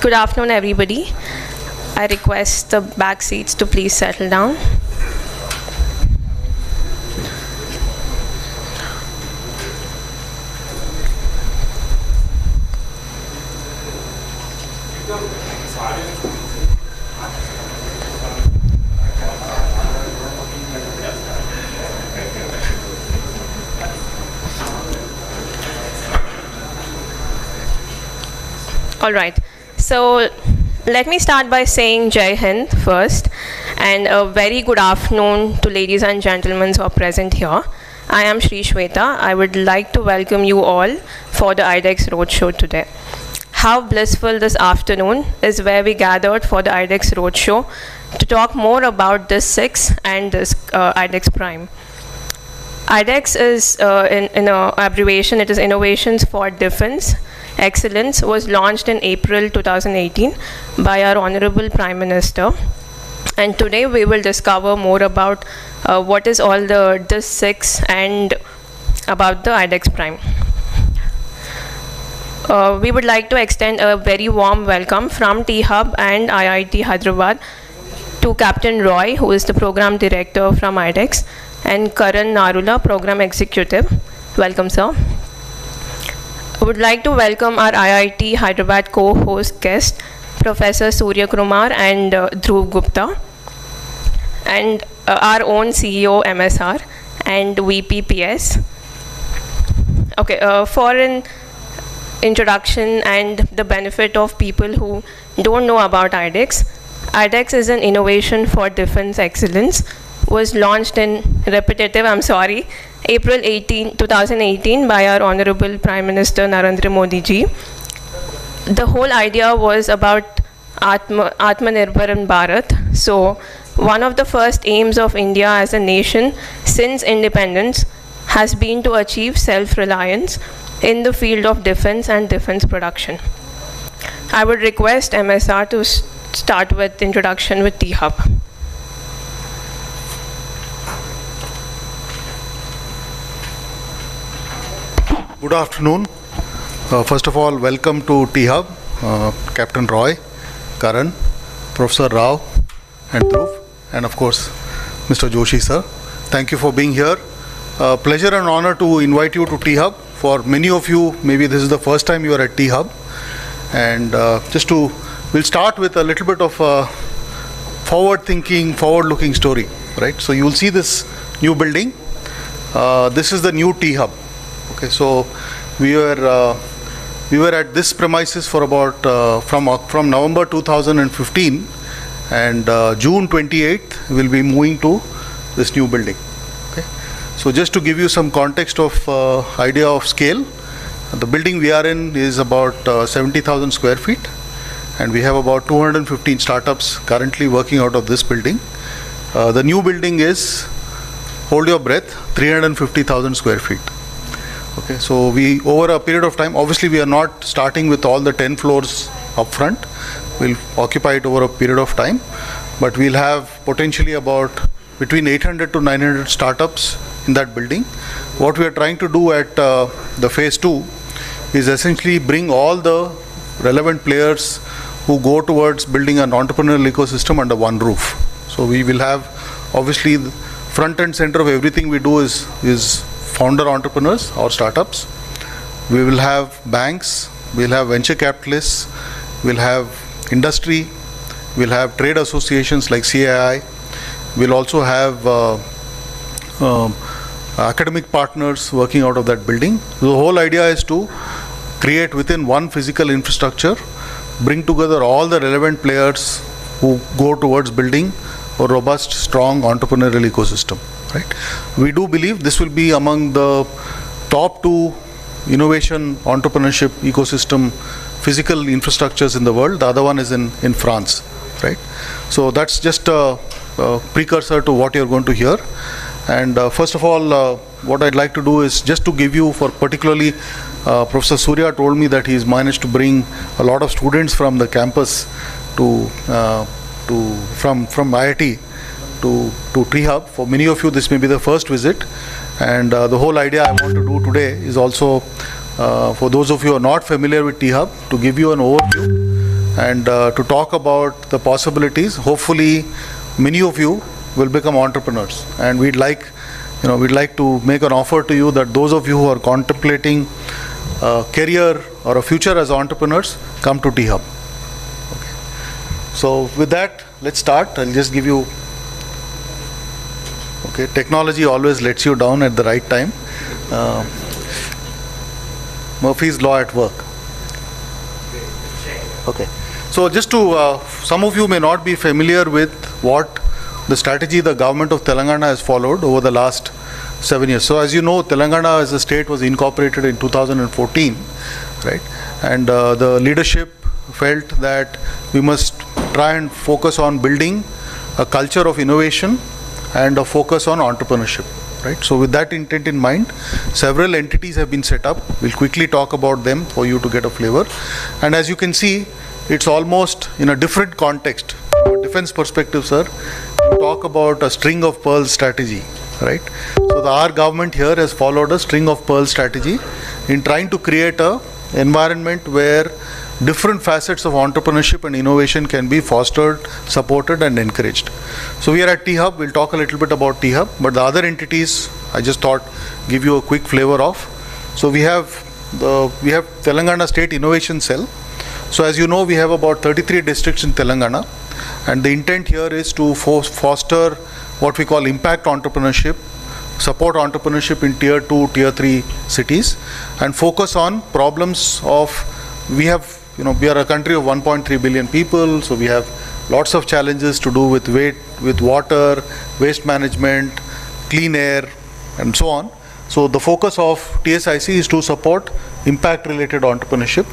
Good afternoon, everybody. I request the back seats to please settle down. All right. So let me start by saying Jai Hind first, and a very good afternoon to ladies and gentlemen who are present here. I am Shri Shweta. I would like to welcome you all for the iDEX Roadshow today. How blissful this afternoon is where we gathered for the iDEX Roadshow to talk more about this 6 and this iDEX Prime. iDEX is, in an abbreviation, it is Innovations for Defense Excellence, was launched in April 2018 by our Honorable Prime Minister. And today we will discover more about what is all the DIS 6 and about the iDEX Prime. We would like to extend a very warm welcome from T-Hub and IIT Hyderabad to Captain Roy, who is the Program Director from iDEX, and Karan Narula, Program Executive. Welcome, sir. I would like to welcome our IIT Hyderabad co-host guest, Professor Surya Kumar and Dhruv Gupta, and our own CEO MSR and VPPS. Okay, for an introduction and the benefit of people who don't know about iDEX, iDEX is an innovation for defense excellence, was launched in April 2018 by our Honorable Prime Minister Narendra Modi ji. The whole idea was about Atmanirbhar Bharat. So one of the first aims of India as a nation since independence has been to achieve self-reliance in the field of defense and defense production. I would request MSR to start with the introduction with T-Hub. Good afternoon. First of all, welcome to T-Hub, Captain Roy, Karan, Professor Rao, and Dhruv, and of course, Mr. Joshi, sir. Thank you for being here. Pleasure and honor to invite you to T-Hub. For many of you, maybe this is the first time you are at T-Hub. And we'll start with a little bit of a forward-thinking, forward-looking story, right? So you will see this new building. This is the new T-Hub. Okay, so we were at this premises for about from November 2015, and June 28th we'll be moving to this new building. Okay, so just to give you some context of idea of scale, the building we are in is about 70,000 square feet, and we have about 215 startups currently working out of this building. The new building is, hold your breath, 350,000 square feet. Okay, so we, over a period of time, obviously we are not starting with all the 10 floors up front. We'll occupy it over a period of time, but we'll have potentially about between 800 to 900 startups in that building. What we are trying to do at the phase 2 is essentially bring all the relevant players who go towards building an entrepreneurial ecosystem under one roof. So we will have, obviously, the front and center of everything we do is founder entrepreneurs or startups. We will have banks, we'll have venture capitalists, we'll have industry, we'll have trade associations like CAI, we'll also have academic partners working out of that building. So the whole idea is to create within one physical infrastructure, bring together all the relevant players who go towards building a robust, strong entrepreneurial ecosystem. Right? We do believe this will be among the top 2 innovation entrepreneurship ecosystem physical infrastructures in the world. The other one is in France, right? So that's just a precursor to what you're going to hear. And first of all, what I'd like to do is just to give you, for particularly Professor Surya told me that he's managed to bring a lot of students from the campus from IIT to T-Hub. For many of you, this may be the first visit, and the whole idea I want to do today is also for those of you who are not familiar with T-Hub, to give you an overview and to talk about the possibilities. Hopefully, many of you will become entrepreneurs, and we'd like to make an offer to you that those of you who are contemplating a career or a future as entrepreneurs, come to T-Hub. Okay. So with that, let's start. I'll just give you. Okay, technology always lets you down at the right time. Murphy's Law at work. Okay. So just to, some of you may not be familiar with what the strategy the government of Telangana has followed over the last 7 years. So as you know, Telangana as a state was incorporated in 2014, right? And the leadership felt that we must try and focus on building a culture of innovation and a focus on entrepreneurship, right? So with that intent in mind, several entities have been set up. We'll quickly talk about them for you to get a flavor. And as you can see, it's almost in a different context. From a defense perspective, sir, you talk about a string of pearls strategy, right? So our government here has followed a string of pearls strategy in trying to create a environment where different facets of entrepreneurship and innovation can be fostered, supported and encouraged. So we are at T-Hub. We'll talk a little bit about T-Hub, but the other entities I just thought give you a quick flavor of. So we have Telangana State Innovation Cell. So as you know, we have about 33 districts in Telangana, and the intent here is to foster what we call impact entrepreneurship, support entrepreneurship in tier 2, tier 3 cities, and focus on problems of, we are a country of 1.3 billion people, so we have lots of challenges to do with water, waste management, clean air, and so on. So the focus of TSIC is to support impact-related entrepreneurship.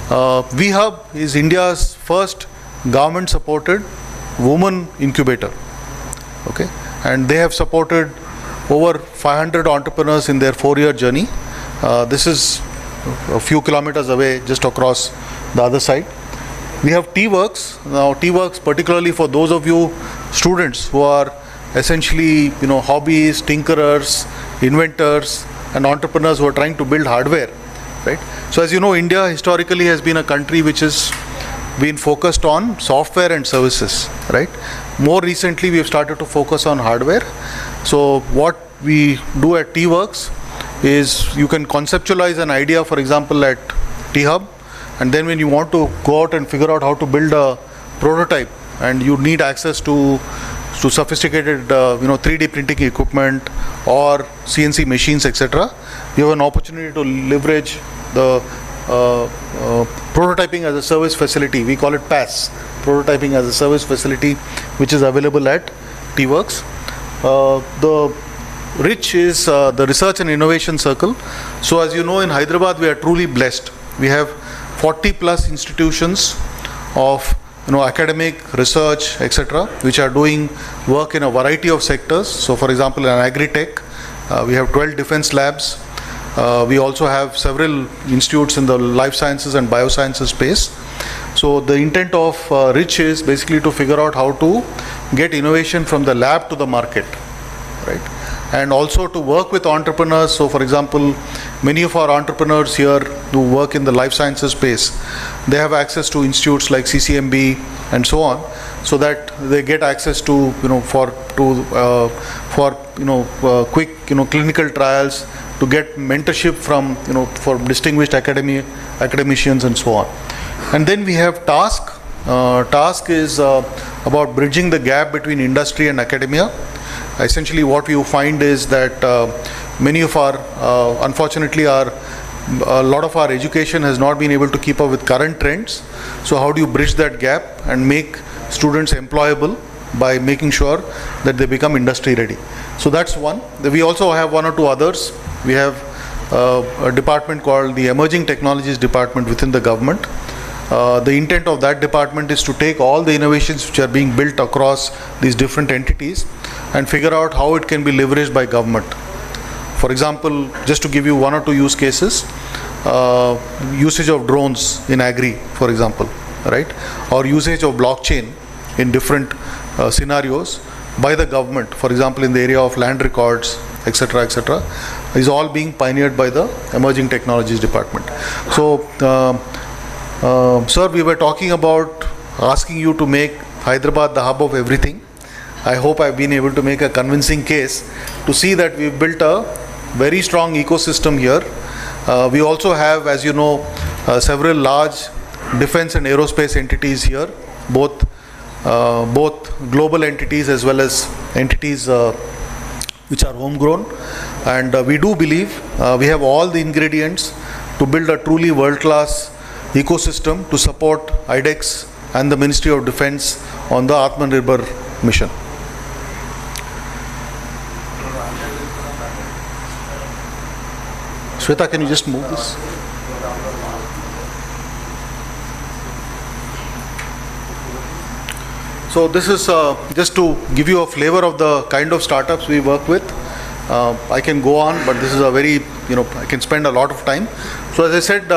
VHub is India's first government-supported woman incubator. Okay, and they have supported over 500 entrepreneurs in their 4-year journey. This is a few kilometers away, just across the other side. We have T-Works. Now T-Works, particularly for those of you students who are essentially hobbies, tinkerers, inventors and entrepreneurs who are trying to build hardware, right? So as you know, India historically has been a country which has been focused on software and services, right? More recently we have started to focus on hardware. So what we do at T-Works is you can conceptualize an idea, for example, at T-Hub, and then when you want to go out and figure out how to build a prototype and you need access to sophisticated 3D printing equipment or CNC machines, etc., you have an opportunity to leverage the prototyping as a service facility. We call it PAS, prototyping as a service facility, which is available at T-Works. The RICH is the Research and Innovation Circle. So as you know, in Hyderabad we are truly blessed. We have 40 plus institutions of academic, research, etc., which are doing work in a variety of sectors. So for example, in agri-tech, we have 12 defense labs. We also have several institutes in the life sciences and biosciences space. So the intent of RICH is basically to figure out how to get innovation from the lab to the market, right? And also to work with entrepreneurs. So for example, many of our entrepreneurs here who work in the life sciences space, they have access to institutes like CCMB and so on, so that they get access to quick clinical trials, to get mentorship from for distinguished academicians and so on. And then we have TASK. TASK is about bridging the gap between industry and academia. Essentially what you find is that many of our, unfortunately, a lot of our education has not been able to keep up with current trends. So how do you bridge that gap and make students employable by making sure that they become industry ready? So that's one. We also have one or two others. We have a department called the Emerging Technologies Department within the government. The intent of that department is to take all the innovations which are being built across these different entities and figure out how it can be leveraged by government. For example, just to give you one or two use cases, usage of drones in agri, for example, right? Or usage of blockchain in different scenarios by the government, for example, in the area of land records, etc., is all being pioneered by the Emerging Technologies Department. So Sir, we were talking about asking you to make Hyderabad the hub of everything. I hope I've been able to make a convincing case to see that we've built a very strong ecosystem here. We also have, as you know, several large defense and aerospace entities here, both global entities as well as entities which are homegrown. And we do believe we have all the ingredients to build a truly world-class ecosystem to support iDEX and the Ministry of Defense on the Atmanirbhar mission. Shweta, can you just move this? So this is just to give you a flavor of the kind of startups we work with. I can go on, but this is a very, I can spend a lot of time. So as I said,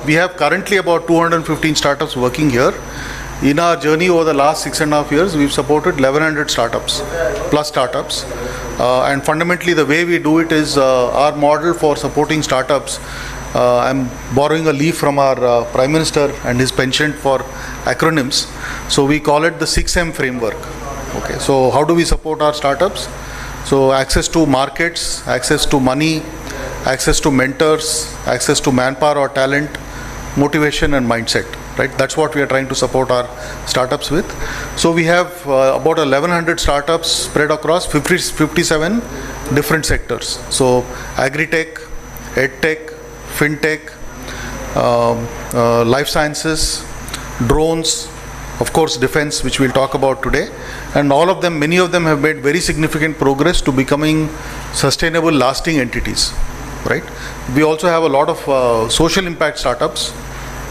we have currently about 215 startups working here. In our journey over the last 6.5 years, we've supported 1100 startups, plus startups. And fundamentally, the way we do it is our model for supporting startups. I'm borrowing a leaf from our Prime Minister and his penchant for acronyms. So we call it the 6M framework. Okay, so how do we support our startups? So access to markets, access to money, access to mentors, access to manpower or talent, motivation and mindset. Right? That's what we are trying to support our startups with. So we have about 1100 startups spread across 57 different sectors. So agri-tech, ed-tech, fintech, life sciences, drones, of course defense, which we'll talk about today. And all of them, many of them have made very significant progress to becoming sustainable, lasting entities. Right? We also have a lot of social impact startups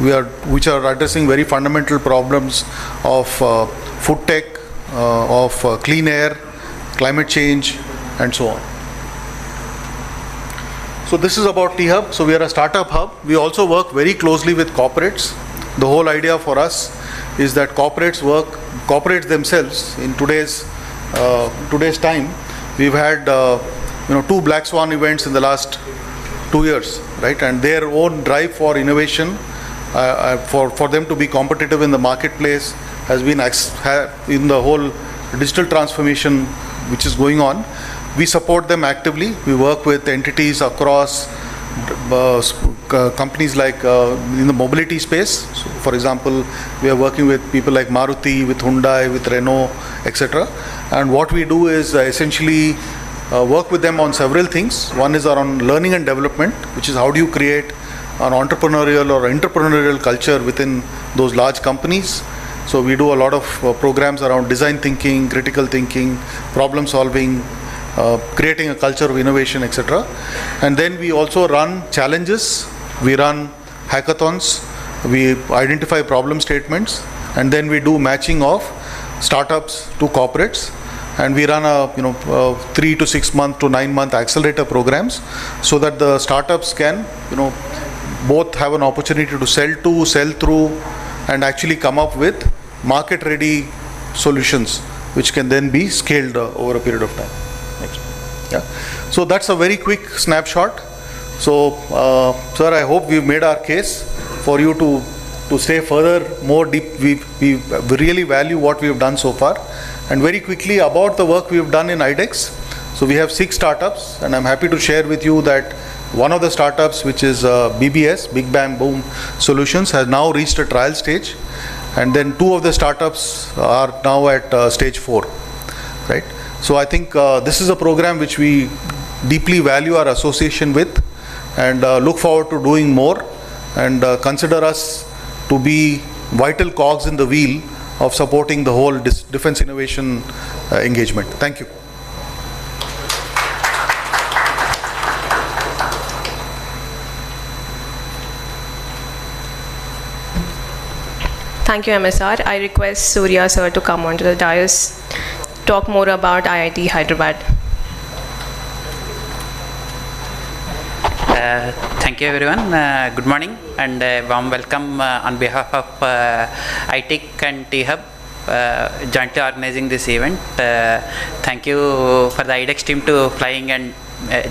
which are addressing very fundamental problems of food tech, of clean air, climate change, and so on. So this is about T-Hub. So we are a startup hub. We also work very closely with corporates. The whole idea for us is that corporates themselves in today's time. We've had 2 Black Swan events in the last 2 years, right? And their own drive for innovation, for them to be competitive in the marketplace has been in the whole digital transformation which is going on. We support them actively. We work with entities across companies like in the mobility space. So for example, we are working with people like Maruti, with Hyundai, with Renault, etc. And what we do is essentially work with them on several things. One is around learning and development, which is how do you create an entrepreneurial or entrepreneurial culture within those large companies. So we do a lot of programs around design thinking, critical thinking, problem solving, creating a culture of innovation, etc. And then we also run challenges, we run hackathons, we identify problem statements, and then we do matching of startups to corporates. And we run a 3 to 6 month to 9 month accelerator programs so that the startups can both have an opportunity to sell to, sell through, and actually come up with market ready solutions which can then be scaled over a period of time. Next. Yeah. So that's a very quick snapshot. So sir, I hope we've made our case for you to stay further more deep. We really value what we have done so far. And very quickly about the work we have done in iDEX. So we have 6 startups, and I'm happy to share with you that one of the startups, which is BBS, Big Bang Boom Solutions, has now reached a trial stage. And then 2 of the startups are now at stage 4, right? So I think this is a program which we deeply value our association with, and look forward to doing more, and consider us to be vital cogs in the wheel of supporting the whole defense innovation engagement. Thank you. Thank you, MSR. I request Surya sir to come onto the dais, talk more about IIT Hyderabad. Thank you everyone. Good morning and warm welcome on behalf of iTech and T-Hub jointly organizing this event. Thank you for the iDEX team to flying and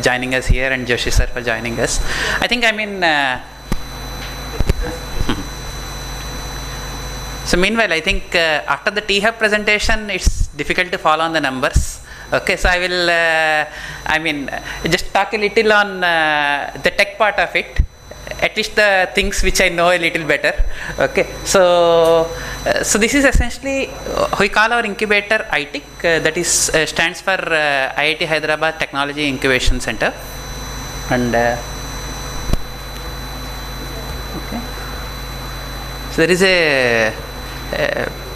joining us here, and Joshi sir for joining us. I think So meanwhile, I think after the T-Hub presentation, it's difficult to follow on the numbers. Okay, so I will, just talk a little on the tech part of it, at least the things which I know a little better. Okay, so this is essentially, we call our incubator iDEX, that is stands for IIT Hyderabad Technology Incubation Center. And okay, so there is a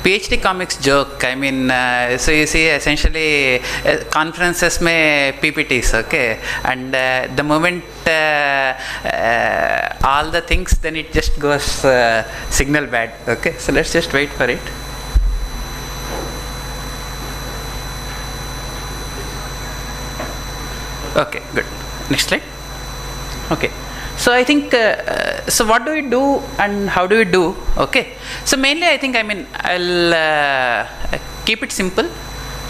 PhD comics joke. I mean, so you see essentially conferences mein PPTs, okay, and the moment all the things, then it just goes signal bad. Okay, so let's just wait for it. Okay, good. Next slide. Okay. So I think, so what do we do and how do we do? Okay. So mainly I think, I'll keep it simple.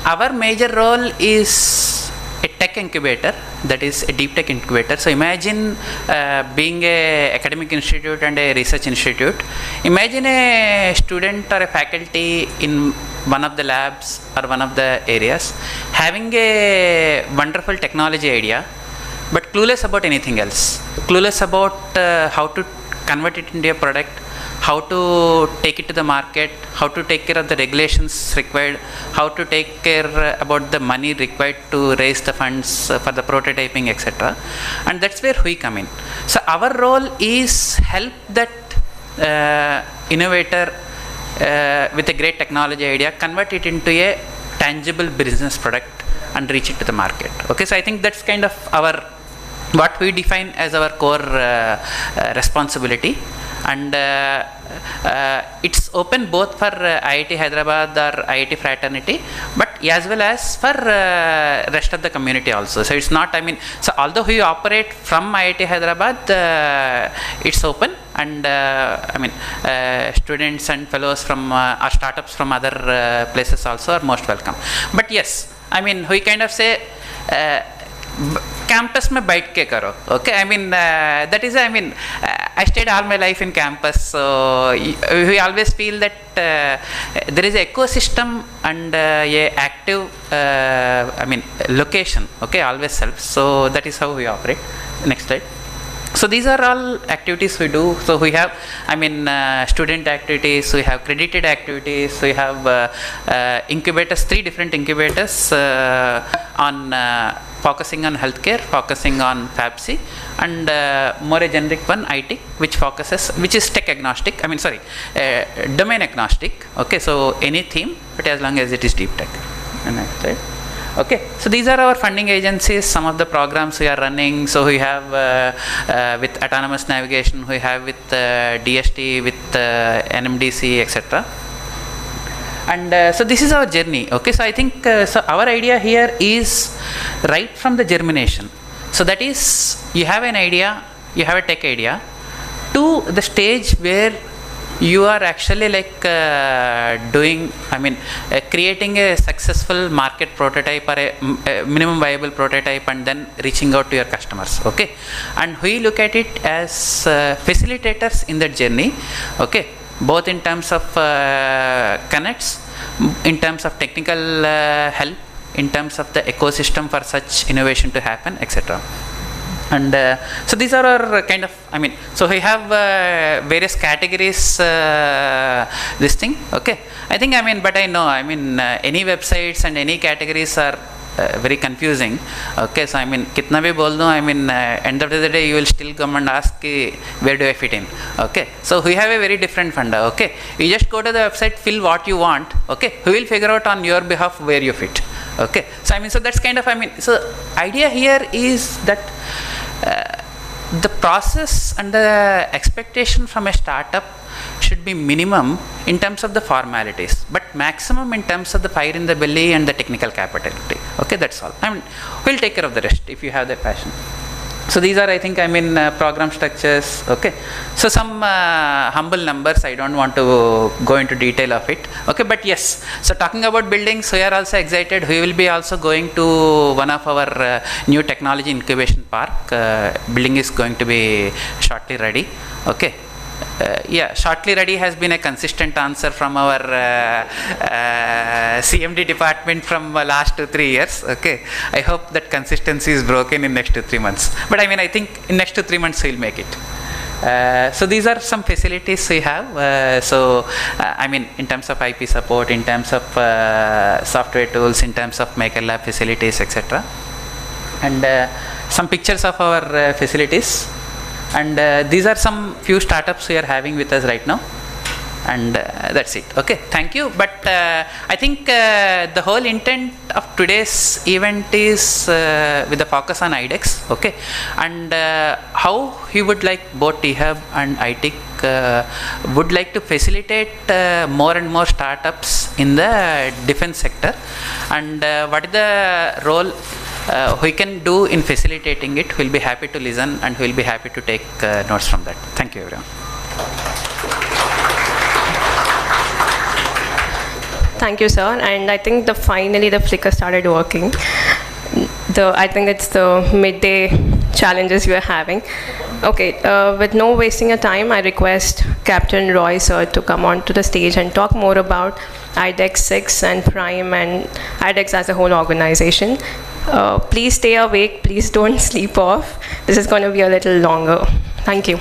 Our major role is a tech incubator, that is a deep tech incubator. So imagine being a academic institute and a research institute. Imagine a student or a faculty in one of the labs or one of the areas having a wonderful technology idea, but clueless about anything else, clueless about how to convert it into a product, how to take it to the market, how to take care of the regulations required, how to take care about the money required to raise the funds for the prototyping, etc. And that's where we come in. So our role is help that innovator with a great technology idea, convert it into a tangible business product and reach it to the market. Okay, so I think that's kind of our, what we define as our core responsibility. And it's open both for IIT Hyderabad or IIT fraternity, but as well as for rest of the community also. So it's not, so although we operate from IIT Hyderabad, it's open, and students and fellows from our startups from other places also are most welcome. But yes, we kind of say campus mein baith ke karo. Okay, that is, I stayed all my life in campus, so we always feel that there is an ecosystem and a active location, okay, always helps. So that is how we operate. Next slide. So these are all activities we do. So we have, student activities, we have credited activities, we have incubators, 3 different incubators on focusing on healthcare, focusing on FabC, and more a generic one, iDEX, which is tech agnostic, domain agnostic. Okay, so any theme, but as long as it is deep tech. And next slide. Okay, so these are our funding agencies, some of the programs we are running. So we have with autonomous navigation, we have with DST, with NMDC, etc. And so this is our journey. Okay, so I think so our idea here is right from the germination. So that is, you have an idea, you have a tech idea, to the stage where you are actually creating a successful market prototype or a minimum viable prototype, and then reaching out to your customers. Okay, and we look at it as facilitators in that journey. Okay, both in terms of connects, in terms of technical help, in terms of the ecosystem for such innovation to happen, etc. And so these are our kind of, so we have various categories, this thing. Okay, I think, but I know, any websites and any categories are very confusing. Okay, so kitna bhi bol do, end of the day you will still come and ask where do I fit in. Okay, so we have a very different funda. Okay, you just go to the website, fill what you want. Okay, we will figure out on your behalf where you fit. Okay, so so that's kind of, so idea here is that the process and the expectation from a startup should be minimum in terms of the formalities, but maximum in terms of the fire in the belly and the technical capability. Okay, that's all. We'll take care of the rest if you have the passion. So these are, I think, program structures. Okay, so some humble numbers, I don't want to go into detail of it. Okay, but yes, so talking about buildings, we are also excited. We will be also going to one of our new technology incubation park. Building is going to be shortly ready. Okay, Yeah, shortly ready has been a consistent answer from our CMD department from last 2-3 years. Okay, I hope that consistency is broken in next 2-3 months. But I mean, I think in next 2-3 months we'll make it. So these are some facilities we have. I mean, in terms of IP support, in terms of software tools, in terms of Maker Lab facilities, etc. And some pictures of our facilities. And these are some few startups we are having with us right now. And that's it. Okay, thank you. But I think the whole intent of today's event is with the focus on iDEX. Okay, and how he would like both THub and iTech would like to facilitate more and more startups in the defense sector, and what is the role we can do in facilitating it. We'll be happy to listen, and we'll be happy to take notes from that. Thank you, everyone. Thank you, sir. And I think finally the flicker started working. I think it's the midday challenges we are having. Okay, with no wasting of time, I request Captain Roy, sir, to come onto the stage and talk more about iDEX 6 and Prime and iDEX as a whole organization. Please stay awake. Please don't sleep off. This is going to be a little longer. Thank you.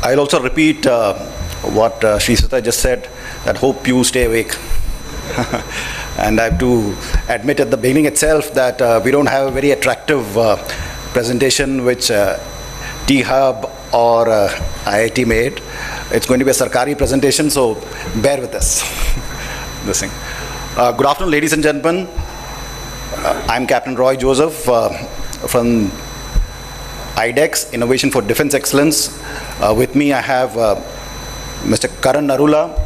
I'll also repeat what Sri Sweta just said, that hope you stay awake. And I have to admit at the beginning itself that we don't have a very attractive presentation which T-Hub or IIT made. It's going to be a Sarkari presentation, so bear with us. This thing. Good afternoon, ladies and gentlemen. I'm Captain Roy Joseph from iDEX, Innovation for Defense Excellence. With me I have Mr. Karan Narula,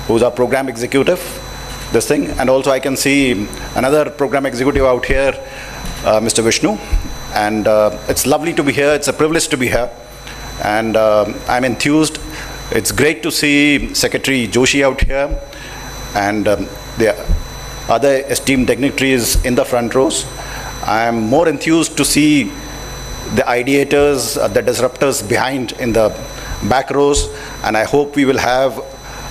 who's our program executive, this thing. And also I can see another program executive out here, Mr. Vishnu. And it's lovely to be here. It's a privilege to be here. And I'm enthused. It's great to see Secretary Joshi out here and the other esteemed dignitaries in the front rows. I'm more enthused to see the ideators, the disruptors behind in the back rows, and I hope we will have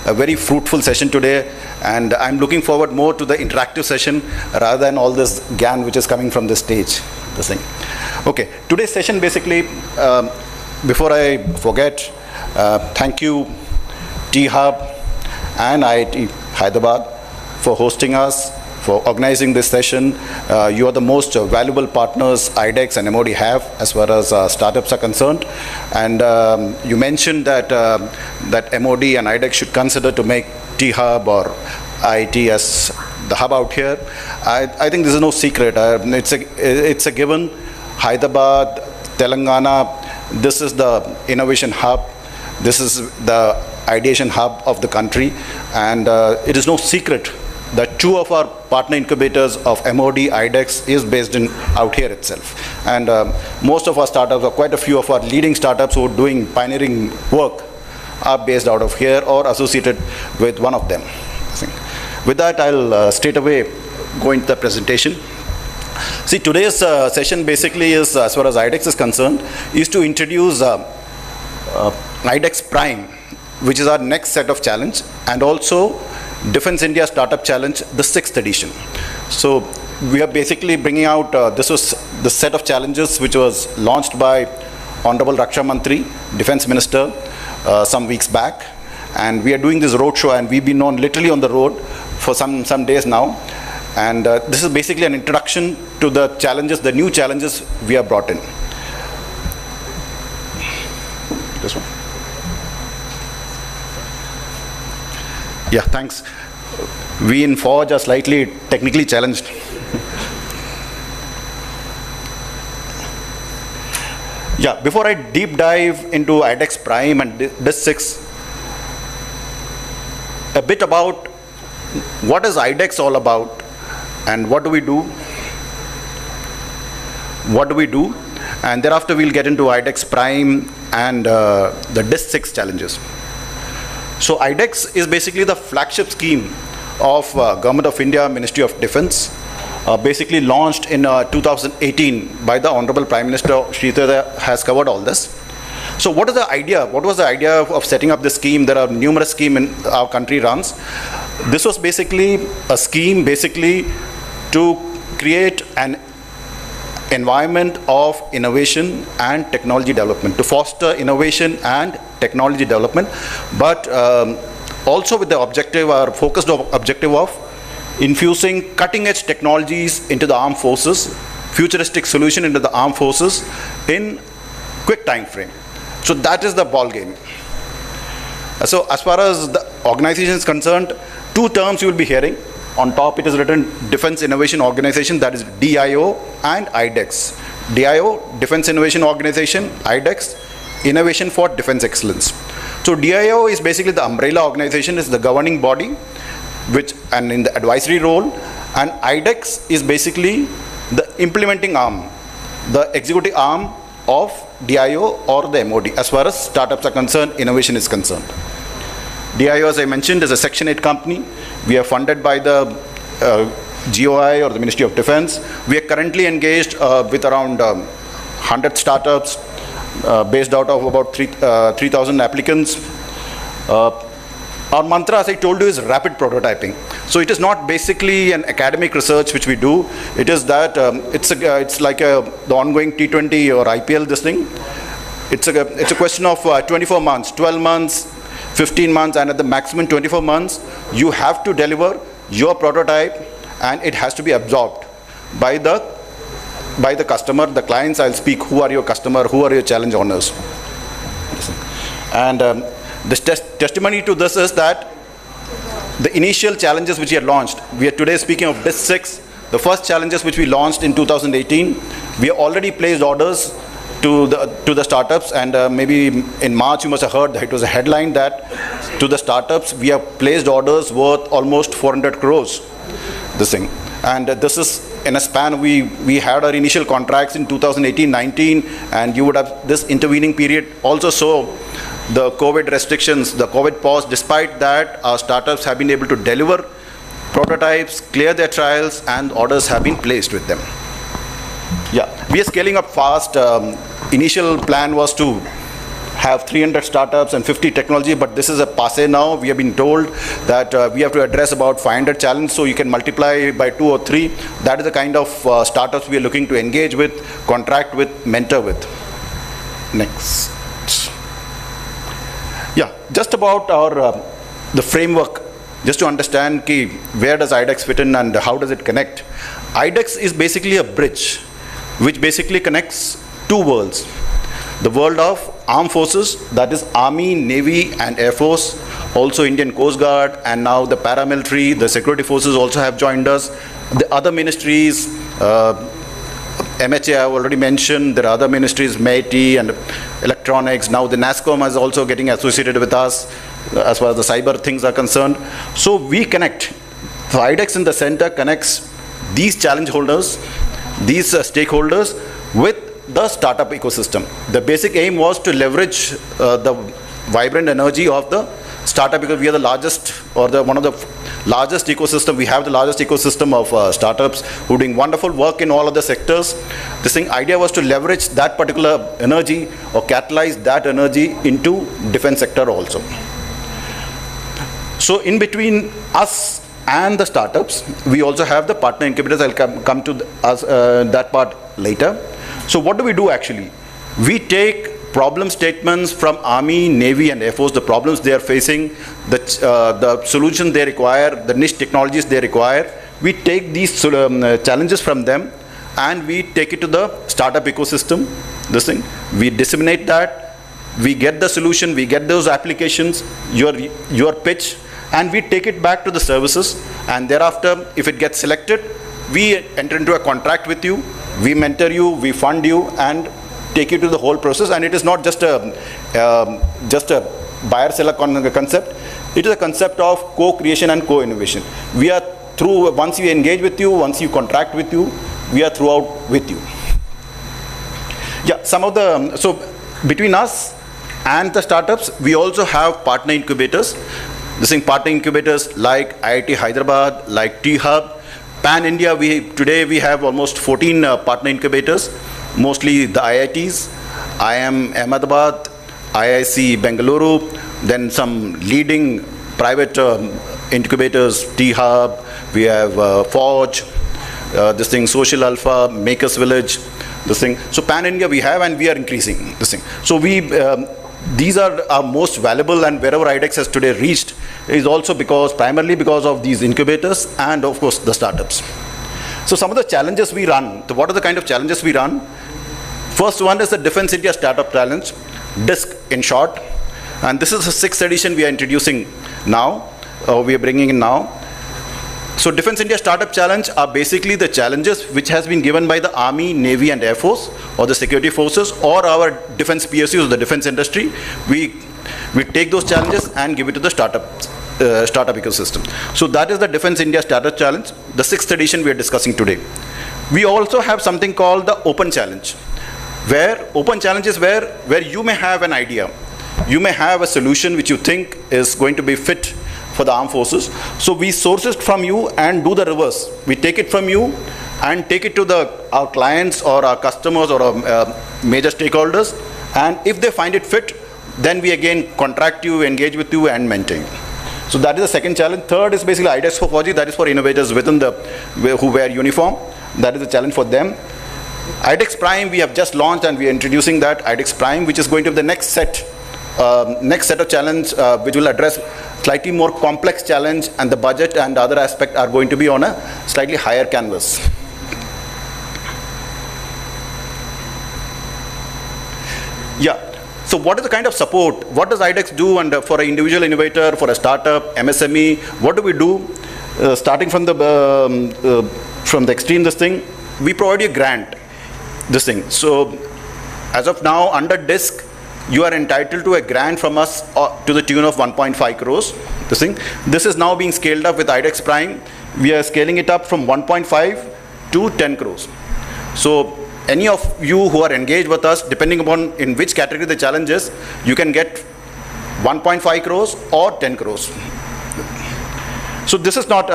a very fruitful session today, and I'm looking forward more to the interactive session rather than all this GAN which is coming from the stage, this thing. Okay, today's session basically, before I forget, thank you T-Hub and IIT Hyderabad for hosting us, for organizing this session. You are the most valuable partners iDEX and MOD have as far as startups are concerned. And you mentioned that that MOD and iDEX should consider to make T-Hub or IIT as the hub out here. I think this is no secret. It's a given. Hyderabad, Telangana, this is the innovation hub. This is the ideation hub of the country. And it is no secret that two of our partner incubators of MOD, iDEX is based in out here itself. And most of our startups, or quite a few of our leading startups who are doing pioneering work, are based out of here or associated with one of them. With that, I'll straight away go into the presentation. See, today's session basically is, as far as iDEX is concerned, is to introduce iDEX Prime, which is our next set of challenge, and also Defense India Startup Challenge, the 6th edition. So we are basically bringing out, this was the set of challenges which was launched by Honorable Raksha Mantri, Defense Minister, some weeks back. And we are doing this roadshow, and we've been literally on the road for some days now. And this is basically an introduction to the challenges, the new challenges we have brought in. This one. Yeah, thanks. We in Forge are slightly technically challenged. Yeah, before I deep dive into iDEX Prime and DIS 6, a bit about what is iDEX all about and what do we do? What do we do? And thereafter, we'll get into iDEX Prime and the DISC 6 challenges. So iDEX is basically the flagship scheme of Government of India, Ministry of Defence, basically launched in 2018 by the Honorable Prime Minister. Shrita has covered all this. So what is the idea? What was the idea of setting up this scheme? There are numerous schemes in our country runs. This was basically a scheme to create an environment of innovation and technology development, to foster innovation and technology development, but also with the objective or focused objective of infusing cutting-edge technologies into the armed forces, futuristic solution into the armed forces in quick time frame. So that is the ball game. So as far as the organization is concerned, two terms you will be hearing. On top it is written Defense Innovation Organization, that is DIO, and iDEX. DIO, Defense Innovation Organization, iDEX, Innovation for Defense Excellence. So DIO is basically the umbrella organization, is the governing body, and in the advisory role, and iDEX is basically the implementing arm, the executive arm of DIO or the MOD as far as startups are concerned, innovation is concerned. DIO, as I mentioned, is a Section 8 company. We are funded by the GOI or the Ministry of Defense. We are currently engaged with around 100 startups based out of about 3,000 applicants. Our mantra, as I told you, is rapid prototyping. So it is not basically an academic research which we do. It is that it's like the ongoing T20 or IPL, this thing. It's a question of 24 months, 12 months, 15 months, and at the maximum 24 months, you have to deliver your prototype, and it has to be absorbed by the customer, the clients. I'll speak who are your customer, who are your challenge owners. And the testimony to this is that the initial challenges which we had launched, we are today speaking of DISC 6, the first challenges which we launched in 2018, we have already placed orders to the startups, and maybe in March you must have heard that it was a headline that to the startups we have placed orders worth almost 400 crores, this thing. And this is in a span, we had our initial contracts in 2018-19, and you would have this intervening period also. So the COVID restrictions, the COVID pause, despite that, our startups have been able to deliver prototypes, clear their trials, and orders have been placed with them. Yeah, we are scaling up fast. Initial plan was to have 300 startups and 50 technology, but this is a passé now. We have been told that we have to address about 500 challenges, so you can multiply by 2 or 3. That is the kind of startups we are looking to engage with, contract with, mentor with. Next. Yeah, just about the framework, just to understand where does iDEX fit in and how does it connect. iDEX is basically a bridge which basically connects two worlds. The world of armed forces, that is Army, Navy and Air Force, also Indian Coast Guard, and now the paramilitary, the security forces also have joined us. The other ministries, MHA I have already mentioned, there are other ministries, MAIT and electronics. Now the NASCOM is also getting associated with us as far as the cyber things are concerned. So we connect. So iDEX in the center connects these challenge holders, these stakeholders with the startup ecosystem. The basic aim was to leverage the vibrant energy of the startup, because we are the largest, or one of the largest ecosystem. We have the largest ecosystem of startups who are doing wonderful work in all of the sectors. This idea was to leverage that particular energy or catalyze that energy into defense sector also. So in between us and the startups, we also have the partner incubators. I'll come to that part later. So what do we do actually? We take problem statements from Army, Navy and Air Force, the problems they are facing, the solutions they require, the niche technologies they require. We take these challenges from them and we take it to the startup ecosystem, we disseminate that, we get the solution, we get those applications, your pitch, and we take it back to the services, and thereafter if it gets selected, we enter into a contract with you, we mentor you, we fund you and take you to the whole process. And it is not just a buyer-seller concept, it is a concept of co-creation and co-innovation. We are through, once we engage with you, once you contract with you, we are throughout with you. Yeah, some of the, so between us and the startups, we also have partner incubators. This thing, partner incubators like IIT Hyderabad, like T-Hub. Pan-India, today we have almost 14 partner incubators, mostly the IITs, IIM Ahmedabad, IIC Bengaluru, then some leading private incubators, T-Hub, we have Forge, this thing, Social Alpha, Makers Village, this thing. So Pan-India we have, and we are increasing this thing. So these are our most valuable, and wherever iDEX has today reached is also primarily because of these incubators and of course the startups. So some of the challenges we run, what are the kind of challenges we run? First one is the Defense India Startup Challenge, DISC in short, and this is the 6th edition we are introducing now, we are bringing in now. So Defense India Startup Challenge are basically the challenges which has been given by the Army, Navy and Air Force or the security forces or our defense PSUs, the defense industry. We take those challenges and give it to the startup ecosystem. So that is the Defense India Startup Challenge, the 6th edition we are discussing today. We also have something called the Open Challenge, where Open Challenge is where you may have an idea. You may have a solution which you think is going to be fit for the armed forces. So we source it from you and do the reverse. We take it from you and take it to our clients or our customers or our major stakeholders, and if they find it fit, then we again contract you, engage with you and mentor you. So that is the second challenge. Third is basically iDEX for 4G, that is for innovators within who wear uniform. That is a challenge for them. iDEX Prime we have just launched, and we are introducing that iDEX Prime, which is going to be the next set of challenge which will address slightly more complex challenge, and the budget and the other aspect are going to be on a slightly higher canvas. Yeah. So what is the kind of support? What does iDEX do for an individual innovator, for a startup, MSME? What do we do? Starting from the extreme, this thing, we provide you a grant, this thing. So as of now, under DISC, you are entitled to a grant from us to the tune of 1.5 crores. This thing. This is now being scaled up with iDEX Prime. We are scaling it up from 1.5 to 10 crores. So any of you who are engaged with us, depending upon in which category the challenge is, you can get 1.5 crores or 10 crores. So this is not,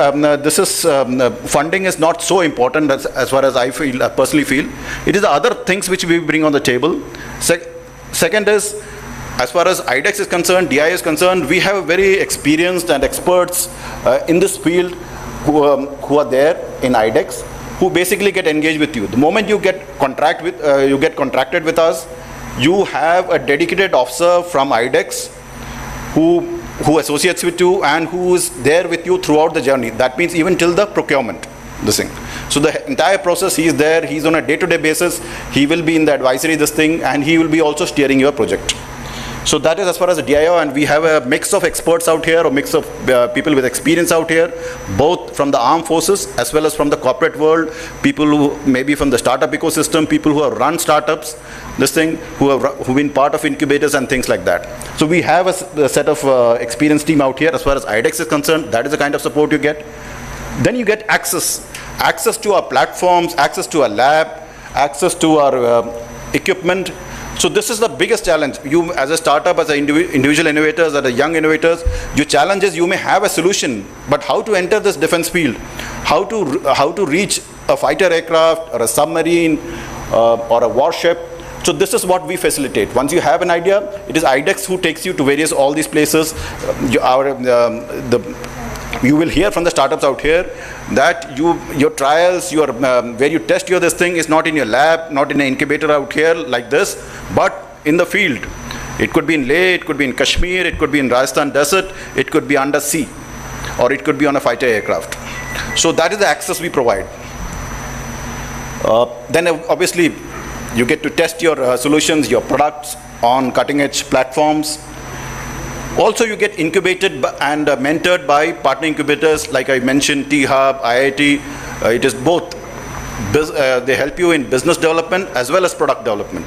funding is not so important as far as I personally feel. It is the other things which we bring on the table. Second is, as far as iDEX is concerned, DI is concerned, we have very experienced and experts in this field who are there in iDEX, who basically get engaged with you. The moment you get contracted with us, you have a dedicated officer from iDEX who associates with you and who is there with you throughout the journey. That means even till the procurement, this thing. So the entire process, he is there, he's on a day-to-day basis, he will be in the advisory, this thing, and he will be also steering your project. So that is as far as the DIO, and we have a mix of experts out here, a mix of people with experience out here, both from the armed forces as well as from the corporate world, people who maybe from the startup ecosystem, people who have run startups, this thing, who've been part of incubators and things like that. So we have a set of experienced team out here. As far as iDEX is concerned, that is the kind of support you get. Then you get access to our platforms, access to our lab, access to our equipment. So this is the biggest challenge. You as a startup, as an individual innovators, as a young innovators, your challenge is you may have a solution, but how to enter this defense field, how to reach a fighter aircraft or a submarine or a warship. So this is what we facilitate. Once you have an idea, it is iDEX who takes you to all these places. You will hear from the startups out here that your trials, where you test this thing is not in your lab, not in an incubator out here like this, but in the field. It could be in Leh, it could be in Kashmir, it could be in Rajasthan desert, it could be under sea, or it could be on a fighter aircraft. So that is the access we provide. Then obviously you get to test your solutions, your products on cutting edge platforms. Also, you get incubated and mentored by partner incubators, like I mentioned, T-Hub, IIT. It is both. They help you in business development as well as product development.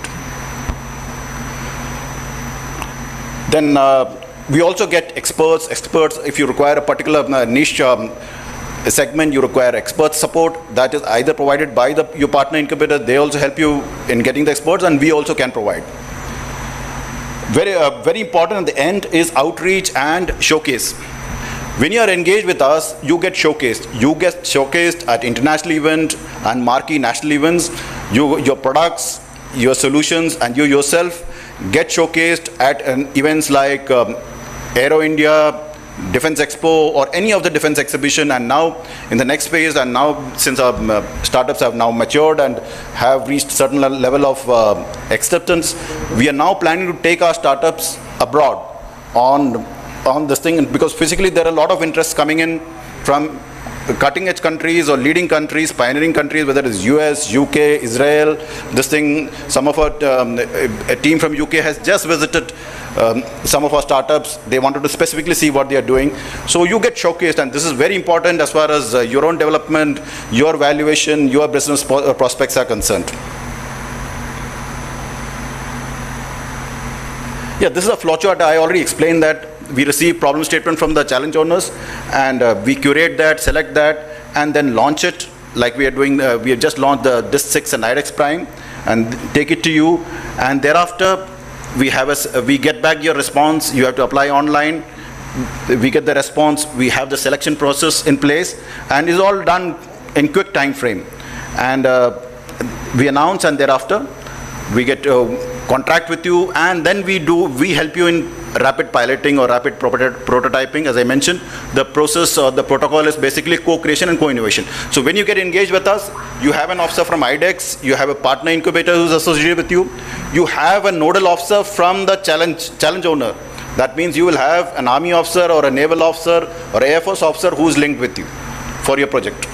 Then we also get experts. If you require a particular niche segment, you require expert support. That is either provided by your partner incubator. They also help you in getting the experts, and we also can provide. Very important at the end is outreach and showcase. When you are engaged with us, you get showcased. You get showcased at international events and marquee national events. Your products, your solutions, and you yourself get showcased at events like Aero India, Defense Expo, or any of the defense exhibition. And now in the next phase, and now since our startups have now matured and have reached certain level of acceptance, we are now planning to take our startups abroad on this thing, because physically there are a lot of interests coming in from cutting edge countries or leading countries, pioneering countries, whether it's US, UK, Israel. This thing, some of our a team from UK has just visited some of our startups. They wanted to specifically see what they are doing. So you get showcased, and this is very important as far as your own development, your valuation, your business prospects are concerned. Yeah, this is a flowchart. I already explained that. We receive problem statement from the challenge owners, and we curate that, select that, and then launch it like we are doing. We have just launched the DISC 6 and iDEX Prime, and take it to you. And thereafter, we get back your response. You have to apply online. We get the response. We have the selection process in place, and it's all done in quick time frame. And we announce, and thereafter, we get contract with you, and then we help you in rapid piloting or rapid prototyping. As I mentioned, the process or the protocol is basically co-creation and co-innovation. So when you get engaged with us, you have an officer from iDEX, you have a partner incubator who's associated with you, you have a nodal officer from the challenge owner. That means you will have an army officer or a naval officer or Air Force officer who's linked with you for your project.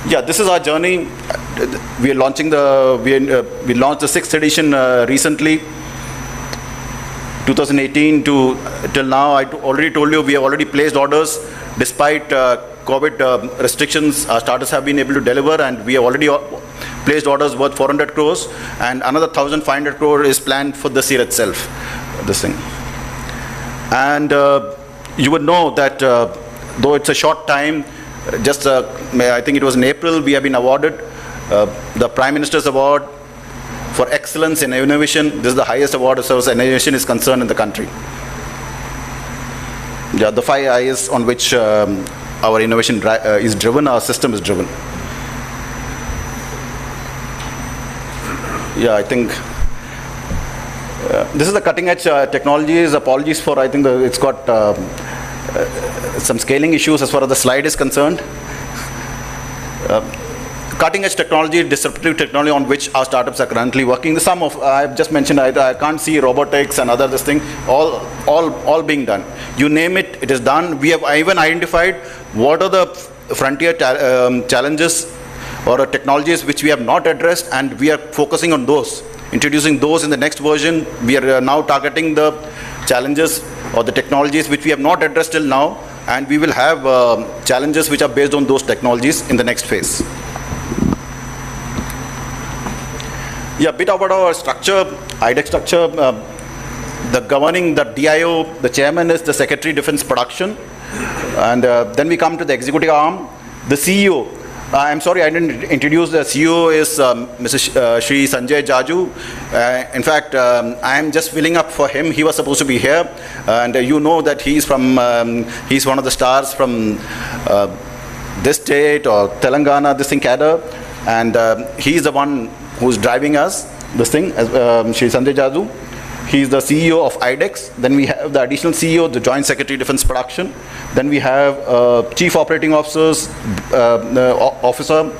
Yeah, this is our journey. We are launching we launched the 6th edition recently, 2018 till now. I already told you we have already placed orders. Despite COVID restrictions, our startups have been able to deliver, and we have already placed orders worth 400 crores, and another 1,500 crore is planned for this year itself, this thing. And you would know that though it's a short time, just I think it was in April, we have been awarded the Prime Minister's Award for Excellence in Innovation. This is the highest award as far as innovation is concerned in the country. Yeah, the 5 I's on which our innovation is driven, our system is driven. Yeah, I think this is the cutting edge technologies. Apologies for, I think it's got some scaling issues as far as the slide is concerned. Cutting edge technology, disruptive technology on which our startups are currently working. Some of, I've just mentioned, I can't see robotics and other this thing, all being done. You name it, it is done. We have even identified what are the frontier challenges or technologies which we have not addressed, and we are focusing on those, introducing those in the next version. We are now targeting the challenges or the technologies which we have not addressed till now, and we will have challenges which are based on those technologies in the next phase. Yeah, a bit about our structure, iDEX structure. The governing, the DIO, the chairman is the Secretary Defense Production. And then we come to the executive arm. The CEO, I'm sorry I didn't introduce the CEO, is Mr. Shri Sanjay Jaju. In fact, I am just filling up for him. He was supposed to be here. And you know that he's from, he's one of the stars from this state or Telangana, this thing, cadre. And he's the one who's driving us, this thing, Shri Sanjay Jaju. He's the CEO of iDEX. Then we have the additional CEO, the Joint Secretary Defense Production. Then we have Chief Operating Officers, Officer.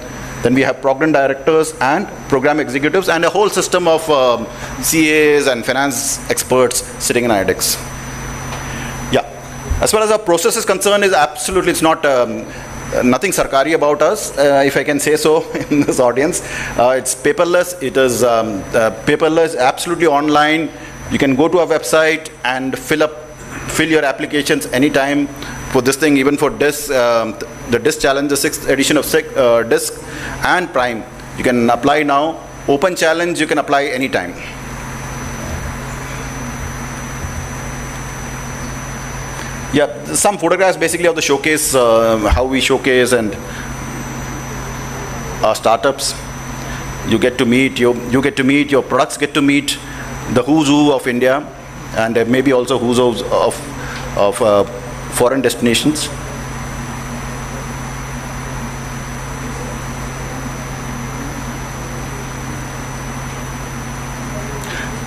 Then we have Program Directors and Program Executives, and a whole system of CAs and finance experts sitting in iDEX. Yeah. As far as our process is concerned, is absolutely, it's not nothing sarkari about us, if I can say so in this audience. It's paperless. It is paperless, absolutely online. You can go to our website and fill your applications anytime for this thing, even for DISC, the DISC challenge, the 6th edition of DISC and Prime. You can apply now. Open challenge, you can apply anytime. Yeah, some photographs basically of the showcase, how we showcase and our startups. You get to meet your products get to meet the who's who of India, and maybe also who's who of foreign destinations.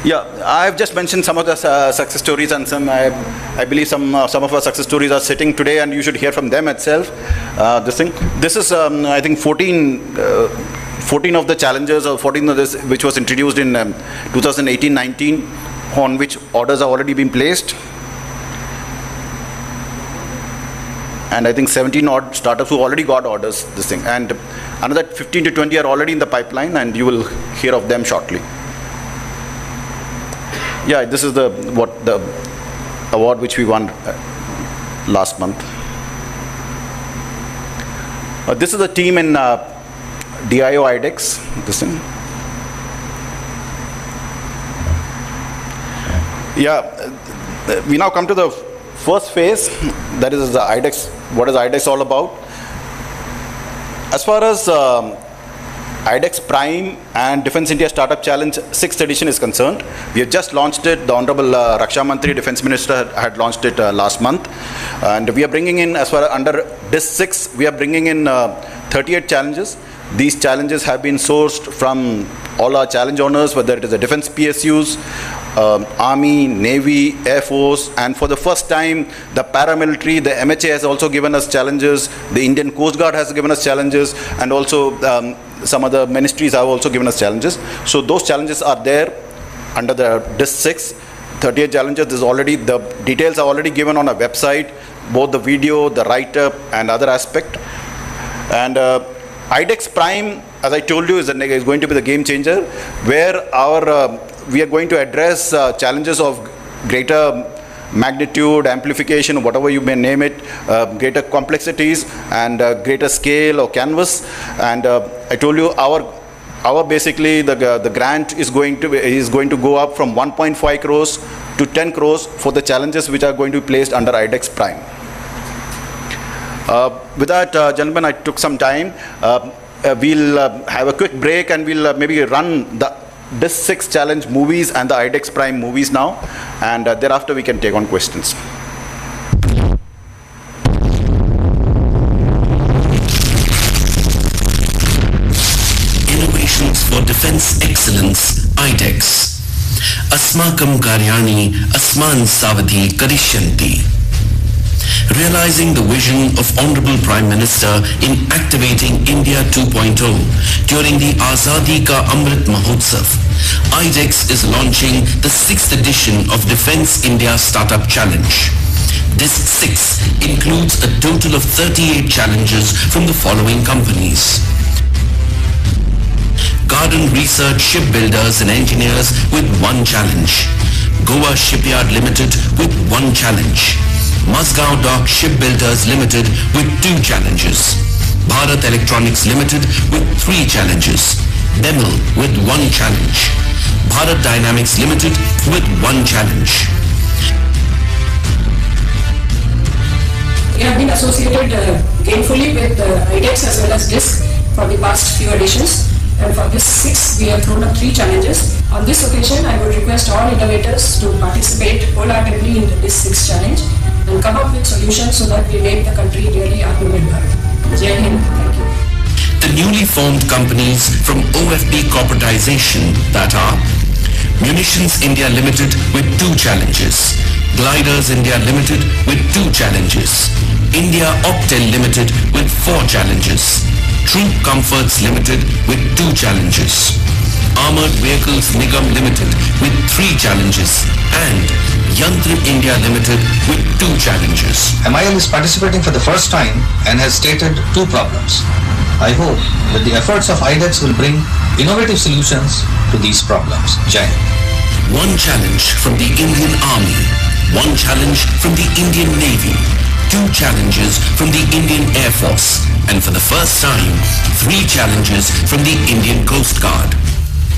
Yeah, I've just mentioned some of the success stories, and some I believe some of our success stories are sitting today, and you should hear from them itself. This is I think 14 of the challenges, or 14 of this, which was introduced in 2018-19, on which orders have already been placed, and I think 17 odd startups who already got orders. And another 15 to 20 are already in the pipeline, and you will hear of them shortly. Yeah, this is the award which we won last month. This is the team in DIO iDEX. Yeah, we now come to the first phase. That is the iDEX. What is iDEX all about? As far as iDEX Prime and Defense India Startup Challenge 6th edition is concerned, we have just launched it. The Honorable Raksha Mantri, Defense Minister, had launched it last month. And we are bringing in, as far as under DIS 6, we are bringing in 38 challenges. These challenges have been sourced from all our challenge owners, whether it is the defense PSUs, Army, Navy, Air Force, and for the first time, the paramilitary, the MHA has also given us challenges, the Indian Coast Guard has given us challenges, and also some other ministries have also given us challenges. So those challenges are there under the DIS 6, 38 challenges. The details are already given on our website, both the video, the write-up, and other aspect. And iDEX Prime, as I told you, is going to be the game changer, where we are going to address challenges of greater magnitude, amplification, whatever you may name it, greater complexities and greater scale or canvas. And I told you our basically the grant is going to go up from 1.5 crores to 10 crores for the challenges which are going to be placed under iDEX Prime. With that, gentlemen, I took some time. We'll have a quick break, and we'll maybe run the DIS 6 challenge movies and the iDEX Prime movies now, and thereafter we can take on questions. Innovations for Defense Excellence, iDEX. Asmakam Karyani Asman Savadhi Karishyanti. Realizing the vision of Honorable Prime Minister in activating India 2.0 during the Azadi Ka Amrit Mahotsav, iDEX is launching the 6th edition of Defense India Startup Challenge. This 6 includes a total of 38 challenges from the following companies: Garden Research Shipbuilders and Engineers with 1 challenge, Goa Shipyard Limited with 1 challenge, Mazgaon Dock Shipbuilders Limited with 2 challenges, Bharat Electronics Limited with 3 challenges, Bemel with 1 challenge, Bharat Dynamics Limited with 1 challenge. We have been associated gainfully with iDEX as well as DISC for the past few editions, and for this 6 we have thrown up 3 challenges. On this occasion, I would request all innovators to participate wholeheartedly in the DISC 6 challenge and come up with solutions so that we make the country really Atmanirbhar. Jai Hind. Thank you. The newly formed companies from OFB corporatization, that are Munitions India Limited with 2 challenges, Gliders India Limited with 2 challenges, India Optel Limited with 4 challenges, Troop Comforts Limited with 2 challenges, Armored Vehicles Nigam Limited with 3 challenges, and Yantra India Limited with 2 challenges. MIL is participating for the first time and has stated 2 problems. I hope that the efforts of iDEX will bring innovative solutions to these problems. Jai Hind. 1 challenge from the Indian Army, 1 challenge from the Indian Navy, 2 challenges from the Indian Air Force, and for the first time, 3 challenges from the Indian Coast Guard.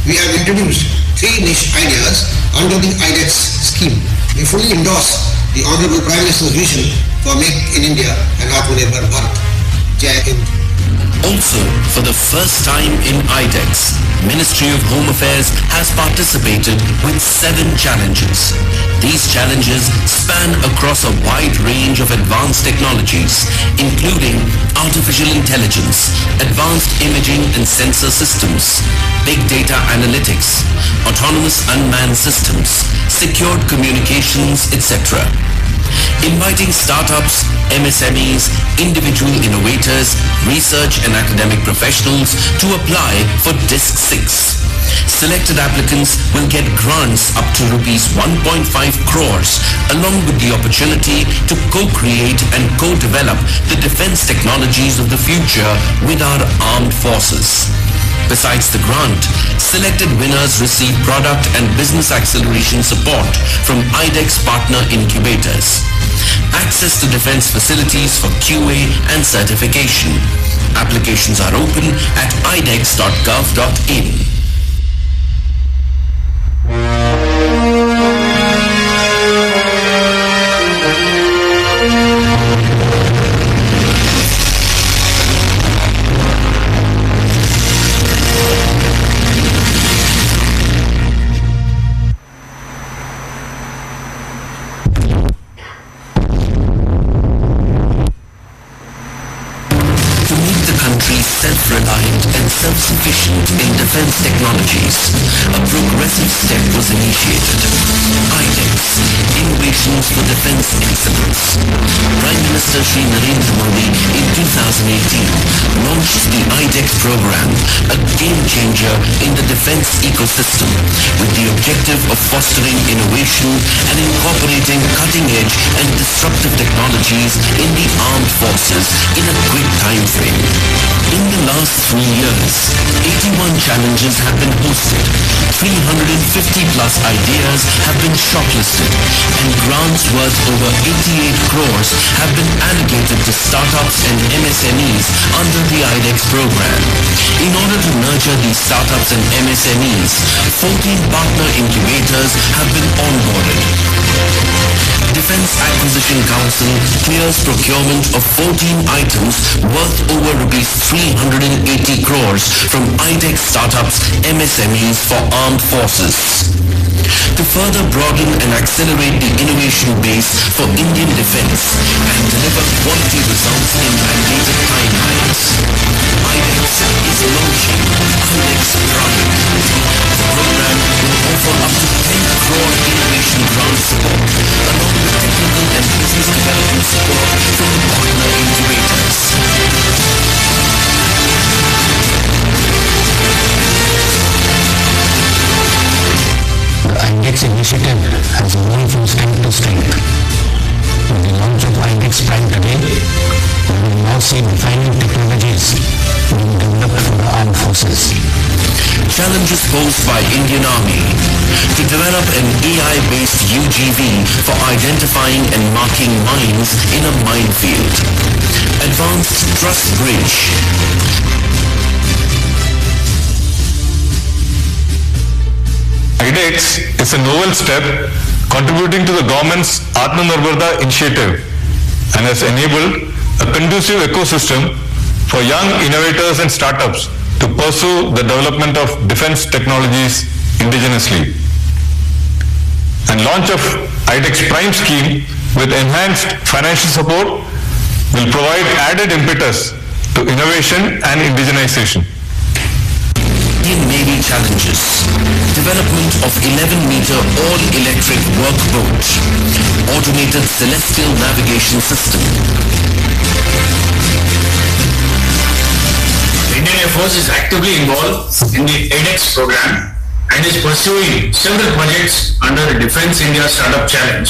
We have introduced 3 niche ideas under the iDEX scheme. We fully endorse the Honorable Prime Minister's vision for Make in India and Atmanirbhar Bharat. Jai Hind. Also, for the first time in iDEX, Ministry of Home Affairs has participated with 7 challenges. These challenges span across a wide range of advanced technologies, including artificial intelligence, advanced imaging and sensor systems, big data analytics, autonomous unmanned systems, secured communications, etc. Inviting startups, MSMEs, individual innovators, research and academic professionals to apply for Disc 6. Selected applicants will get grants up to rupees 1.5 crores along with the opportunity to co-create and co-develop the defense technologies of the future with our armed forces. Besides the grant, selected winners receive product and business acceleration support from iDEX partner incubators. Access to defense facilities for QA and certification. Applications are open at idex.gov.in. Self-reliant and self-sufficient in defense technologies, a progressive step was initiated. iDEX, Innovations for Defense Excellence. Prime Minister Shri Narendra Modi in 2018 launched the iDEX program, a game changer in the defense ecosystem, with the objective of fostering innovation and incorporating cutting-edge and disruptive technologies in the armed forces in a quick time frame. In the last 3 years, 81 challenges have been hosted, 350 plus ideas have been shortlisted, and grants worth over 88 crores have been allocated to startups and MSMEs under the iDEX program. In order to nurture these startups and MSMEs, 14 partner incubators have been onboarded. Defense Acquisition Council clears procurement of 14 items worth over rupees 380 crores from iDEX startups, MSMEs for armed forces. To further broaden and accelerate the innovation base for Indian defense and deliver quality results in mandated timelines, iDEX is launching iDEX Prime. The program will offer up to 10 crore innovation grant support along with technical and business development support from partner incubators. The iDEX initiative has grown from strength to strength. With the launch of iDEX Prime today, we will now see defining technologies being developed for the armed forces. Challenges posed by Indian Army to develop an AI-based UGV for identifying and marking mines in a minefield. Advanced Trust Bridge. iDEX is a novel step contributing to the government's Atmanirbhar initiative and has enabled a conducive ecosystem for young innovators and startups to pursue the development of defense technologies indigenously. And launch of iDEX Prime scheme with enhanced financial support will provide added impetus to innovation and indigenization. Indian Navy challenges. Development of 11-meter all-electric workboat. Automated celestial navigation system. Indian Air Force is actively involved in the iDEX program and is pursuing several projects under the Defense India Startup Challenge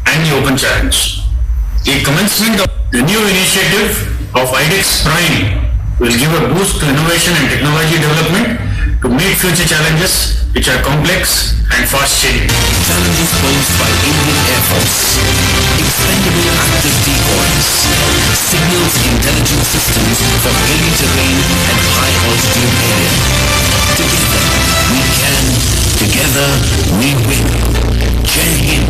and the Open Challenge. The commencement of the new initiative of iDEX Prime will give a boost to innovation and technology development to meet future challenges which are complex and fast-changing. Challenges posed by Indian Air Force. Expendable active decoys. Signals intelligence systems for heavy terrain and high altitude area. Together we can, together we win. Jai Hind.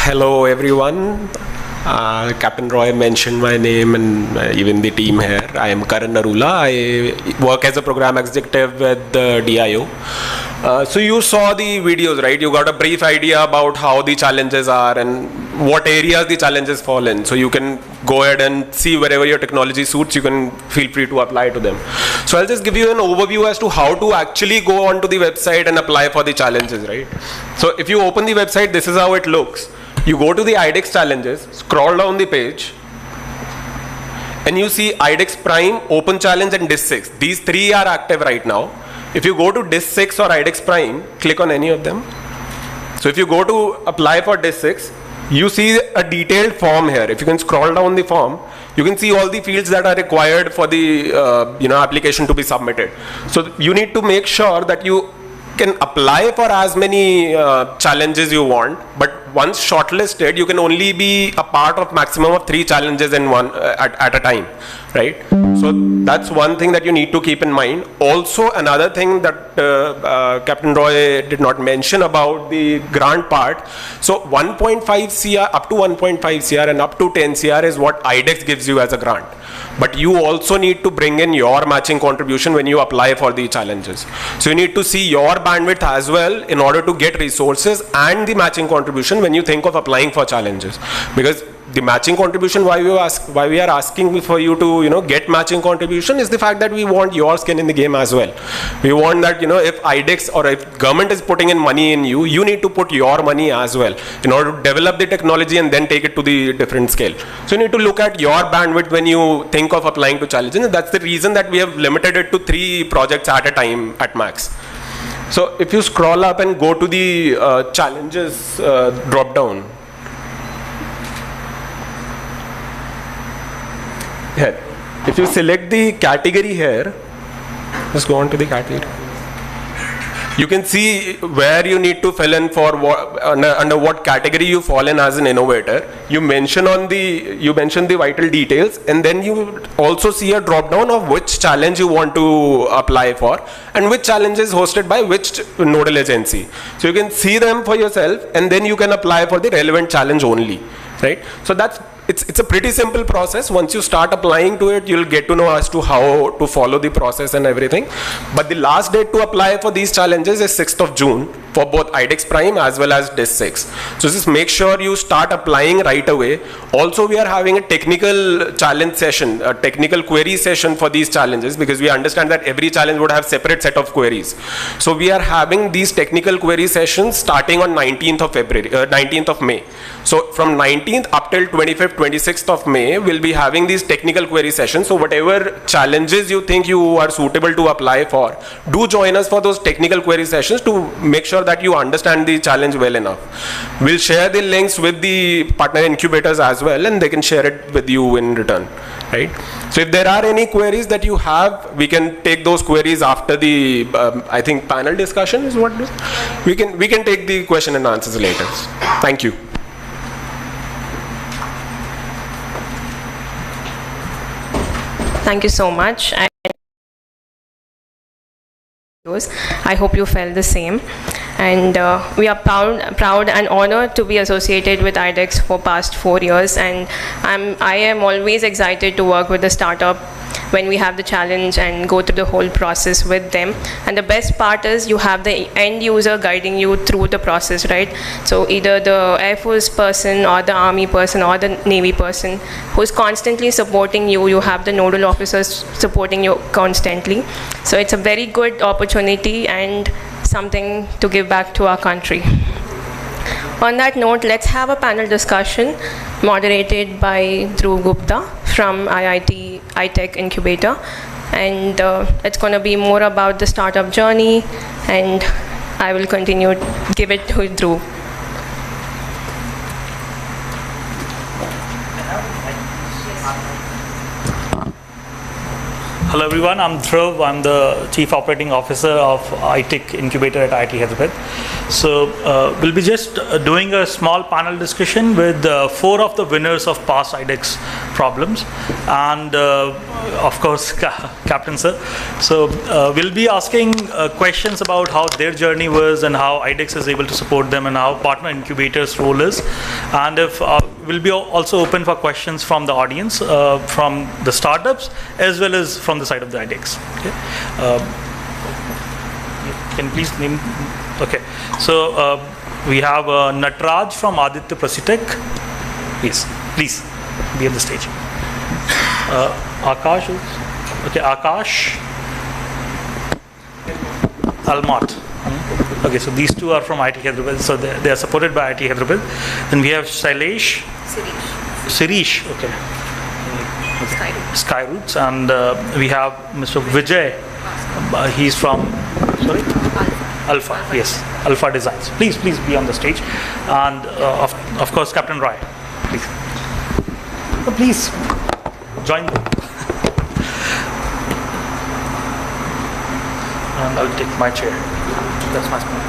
Hello everyone. Captain Roy mentioned my name and even the team here. I am Karan Narula. I work as a program executive with the DIO. So you saw the videos, right? You got a brief idea about how the challenges are and what areas the challenges fall in. So you can go ahead and see wherever your technology suits, you can feel free to apply to them. So I'll just give you an overview as to how to actually go onto the website and apply for the challenges, right? So if you open the website, this is how it looks. You go to the iDEX challenges, scroll down the page, and you see iDEX Prime, Open Challenge, and DIS 6. These three are active right now. If you go to DIS 6 or iDEX Prime, click on any of them. So if you go to apply for DIS 6, you see a detailed form here. If you can scroll down the form, you can see all the fields that are required for the application to be submitted. So you need to make sure that you can apply for as many challenges you want, but once shortlisted, you can only be a part of maximum of 3 challenges in one at a time, right? So that's one thing that you need to keep in mind. Also, another thing that Captain Roy did not mention about the grant part. So 1.5 CR, up to 1.5 CR and up to 10 CR is what iDEX gives you as a grant. But you also need to bring in your matching contribution when you apply for the challenges. So you need to see your bandwidth as well in order to get resources and the matching contribution when you think of applying for challenges. Because the matching contribution, why we are asking for you to get matching contribution is the fact that we want your skin in the game as well. We want that if iDEX or if government is putting in money in you, you need to put your money as well in order to develop the technology and then take it to the different scale. So you need to look at your bandwidth when you think of applying to challenges, and that's the reason that we have limited it to 3 projects at a time at max. So if you scroll up and go to the challenges drop down, here, if you select the category here, just go on to the category. You can see where you need to fill in for what, under what category you fall in as an innovator. You mention the vital details, and then you also see a drop down of which challenge you want to apply for and which challenge is hosted by which nodal agency. So you can see them for yourself, and then you can apply for the relevant challenge only, right? So it's a pretty simple process. Once you start applying to it, you'll get to know as to how to follow the process and everything. But the last date to apply for these challenges is 6th of June for both iDEX Prime as well as DIS 6. So just make sure you start applying right away. Also, we are having a technical challenge session, a technical query session for these challenges, because we understand that every challenge would have separate set of queries. So we are having these technical query sessions starting on 19th of May. So from 19th up till 25th, 26th of May, we'll be having these technical query sessions. So whatever challenges you think you are suitable to apply for, do join us for those technical query sessions to make sure that you understand the challenge well enough. We'll share the links with the partner incubators as well, and they can share it with you in return, right? So if there are any queries that you have, we can take those queries after the, I think panel discussion is what it is. We can take the question and answers later. Thank you. Thank you so much. I hope you felt the same. And we are proud and honored to be associated with iDEX for past 4 years, and I am always excited to work with the startup when we have the challenge and go through the whole process with them. And the best part is you have the end user guiding you through the process, right? So either the Air Force person or the Army person or the Navy person who's constantly supporting you, you have the nodal officers supporting you constantly. So it's a very good opportunity and something to give back to our country. On that note, let's have a panel discussion moderated by Dhruv Gupta from IIT iTech Incubator, and it's going to be more about the startup journey, and I will continue give it to Dhruv. Hello everyone, I'm Dhruv. I'm the Chief Operating Officer of iTech Incubator at IIT Hyderabad. So we'll be just doing a small panel discussion with 4 of the winners of past iDEX problems and of course Captain Sir. So we'll be asking questions about how their journey was and how iDEX is able to support them and how partner incubators role is. And if we'll be also open for questions from the audience, from the startups as well as from the side of the iDEX. Okay. Can you please name? Okay. So we have Natraj from Aditya Prasitech. Yes, please be on the stage. Akash. Okay, Akash Almat. Okay, so these 2 are from IIT Hyderabad, so they are supported by IIT Hyderabad. Then we have Shailesh. Sirish. Okay. Skyroots, and we have Mr. Vijay. He's from Alpha. Yes, Alpha Designs. Please be on the stage, and of course Captain Roy. Please join them. And I'll take my chair. That's my spot.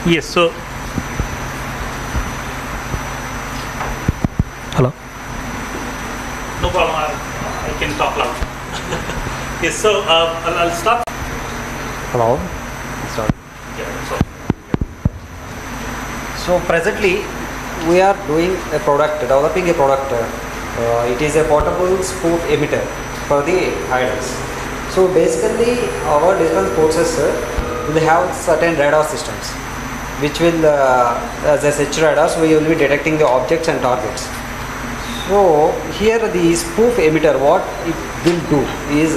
Yes, so hello. No problem. I can talk loud. Yes, so I'll start. Hello. Start. Yeah, so presently we are doing a product, developing a product. It is a portable spoof emitter for the iDEX. So basically our different processor will have certain radar systems which will, as a such radars, we will be detecting the objects and targets. So here the spoof emitter, what it will do is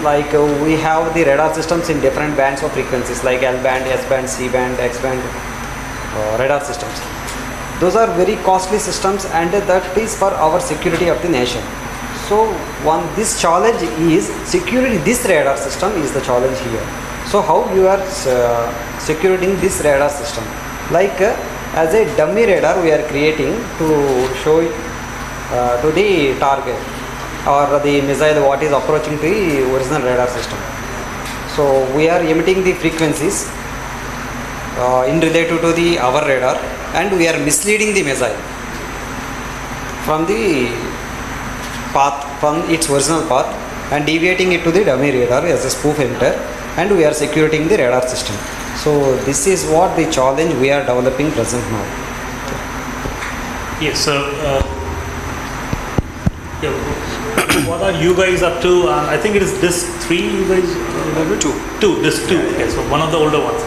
like we have the radar systems in different bands of frequencies like L band, S band, C band, X band radar systems. Those are very costly systems and that is for our security of the nation. So this challenge is security. This radar system is the challenge here. So how you are securing this radar system? Like as a dummy radar we are creating to show to the target or the missile what is approaching to the original radar system. So we are emitting the frequencies in relative to our radar, and we are misleading the missile from the path, from its original path, and deviating it to the dummy radar as a spoof emitter, and we are securing the radar system. So this is what the challenge we are developing present now. Yes, so what are you guys up to? I think it is disk 3 you guys disk 2. Okay, so one of the older ones.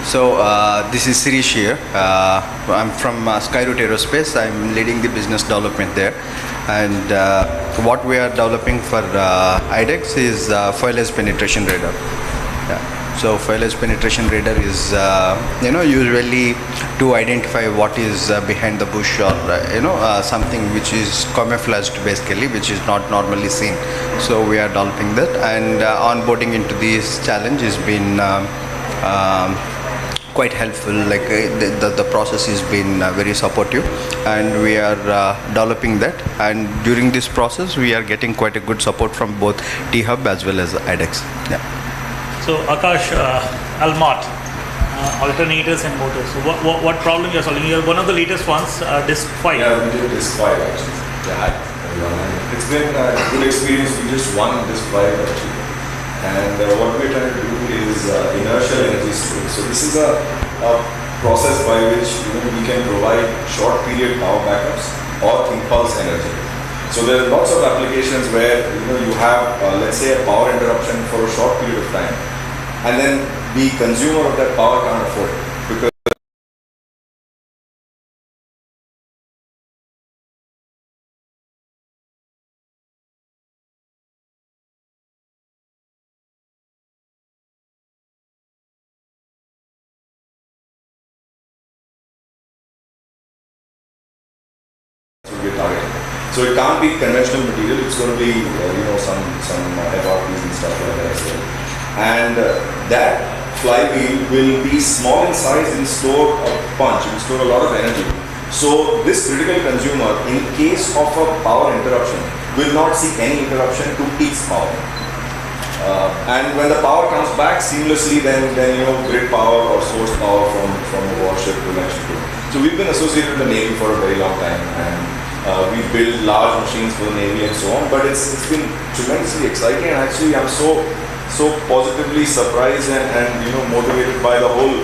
So this is Sirish here. I'm from Skyroot Aerospace. I'm leading the business development there, and what we are developing for iDEX is foil-edge penetration radar. Yeah. So foil-edge penetration radar is usually to identify what is behind the bush or something which is camouflaged basically, which is not normally seen. So we are developing that, and onboarding into this challenge has been quite helpful. Like the process has been very supportive, and we are developing that, and during this process we are getting quite a good support from both T-Hub as well as iDEX. Yeah. So Akash, Almat, alternators and motors. So what problem you are solving? You are one of the latest ones, disk 5. Yeah, we did disk 5 actually. Yeah, hi everyone. It's been a good experience. We just won disk 5 actually. And what we're trying to do is inertial energy storage. So this is a process by which we can provide short period power backups or impulse energy. So there are lots of applications where you have let's say a power interruption for a short period of time, and then the consumer of that power can't afford it because we're targeting. So it can't be conventional material. It's going to be some FRPs and stuff like that as well. And that flywheel will be small in size. It will store a punch. It will store a lot of energy. So this critical consumer, in case of a power interruption, will not see any interruption to its power. And when the power comes back seamlessly, then grid power or source power from the warship will actually go. So we've been associated with the Navy for a very long time, and we build large machines for the Navy and so on. But it's been tremendously exciting, and actually I'm so positively surprised and motivated by the whole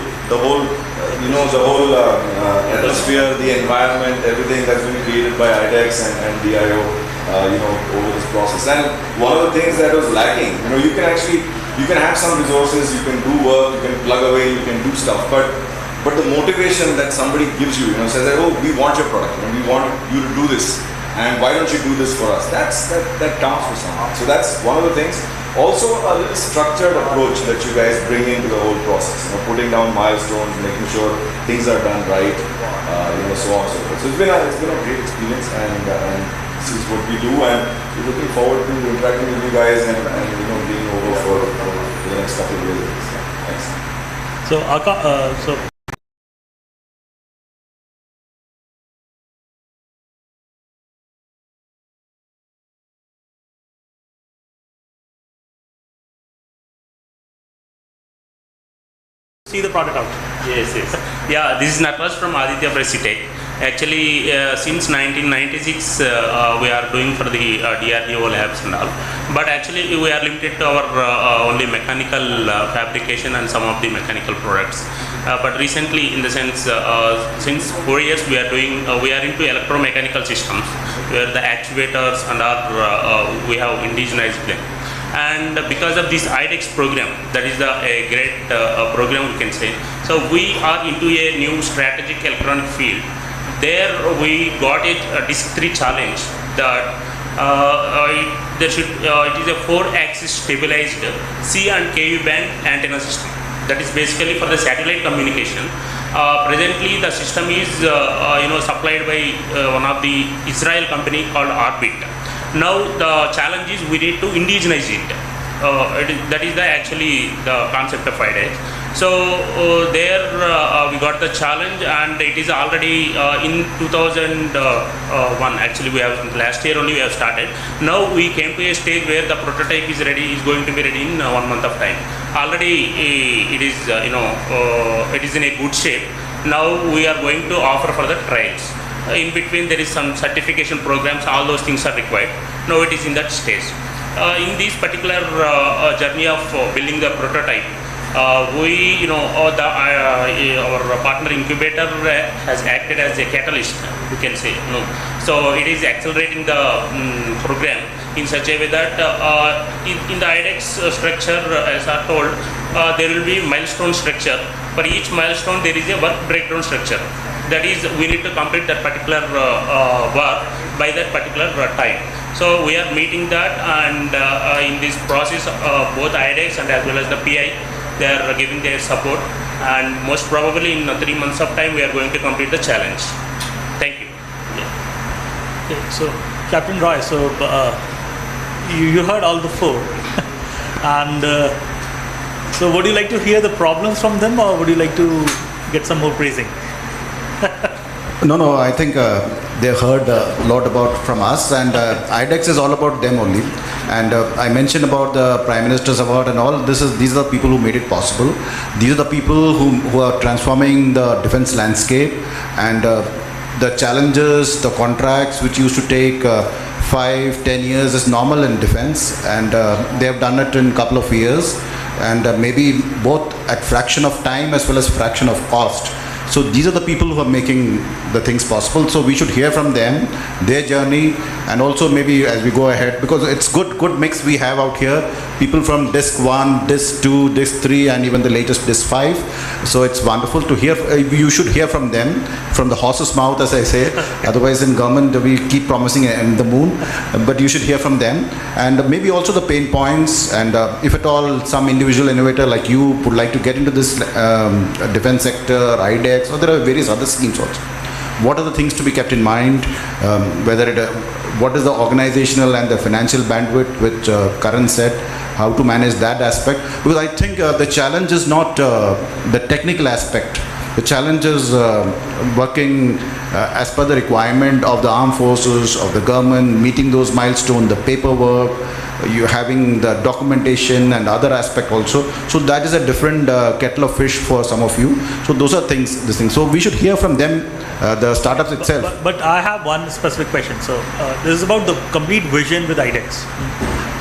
atmosphere, the environment, everything that's been created by iDEX and DIO. Over this process. And one of the things that was lacking, you can have some resources, you can do work, you can plug away, you can do stuff, but the motivation that somebody gives you, says that, oh, we want your product, we want you to do this, and why don't you do this for us? That counts for something. So that's one of the things. Also, a little structured approach that you guys bring into the whole process, putting down milestones, making sure things are done right, so on and so forth. So it's been a great experience, and this is what we do, and we're looking forward to interacting with you guys and being over for the next couple of years. Thanks. So see the product out. Yes. Yeah, this is Natras from Aditya Precipitate. Actually, since 1996, we are doing for the DRDO labs and all. But actually, we are limited to our only mechanical fabrication and some of the mechanical products. But recently, in the sense, since 4 years, we are into electromechanical systems, where the actuators and we have indigenized them. And because of this iDEX program, that is a great program, we can say. So we are into a new strategic electronic field. There we got a DISC 3 challenge that it is a 4-axis stabilized C and KU band antenna system. That is basically for the satellite communication. Presently, the system is supplied by one of the Israel company called Orbit. Now the challenge is we need to indigenize it. That is actually the concept of iDEX. So there we got the challenge, and it is already in 2001. Actually, we have last year only we have started. Now we came to a stage where the prototype is ready. Is going to be ready in 1 month of time. Already it is it is in a good shape. Now we are going to offer for the trials. In between there is some certification programs, all those things are required. Now it is in that stage. In this particular journey of building the prototype, our partner Incubator has acted as a catalyst, we can say. So it is accelerating the program in such a way that in the iDEX structure, as I told, there will be milestone structure. For each milestone there is a work breakdown structure. That is, we need to complete that particular work by that particular time. So we are meeting that, and in this process, both iDEX and as well as the PI, they are giving their support, and most probably in 3 months of time we are going to complete the challenge. Thank you. Yeah. Okay, so Captain Roy, so you heard all the 4, and so would you like to hear the problems from them, or would you like to get some more praising? No, I think they heard a lot about from us, and iDEX is all about them only. And I mentioned about the Prime Minister's Award and all. These are the people who made it possible. These are the people who are transforming the defense landscape, and the challenges, the contracts which used to take 5-10 years is normal in defense, and they have done it in a couple of years, and maybe both at fraction of time as well as fraction of cost. So these are the people who are making the things possible. So we should hear from them, their journey, and also maybe as we go ahead, because it's good mix we have out here. People from DISC 1, DISC 2, DISC 3, and even the latest DISC 5. So it's wonderful to hear. You should hear from them, from the horse's mouth, as I say. Otherwise in government we keep promising the moon. But you should hear from them. And maybe also the pain points, and if at all some individual innovator like you would like to get into this defense sector, iDEX, or there are various other schemes also. what are the things to be kept in mind, what is the organizational and the financial bandwidth, which Karan said, how to manage that aspect. Because I think the challenge is not the technical aspect. The challenge is working as per the requirement of the armed forces, of the government, meeting those milestones, the paperwork, you having the documentation and other aspect also. So that is a different kettle of fish for some of you. So those are things, this thing. So we should hear from them, the startups itself. But I have one specific question. So this is about the complete vision with iDEX.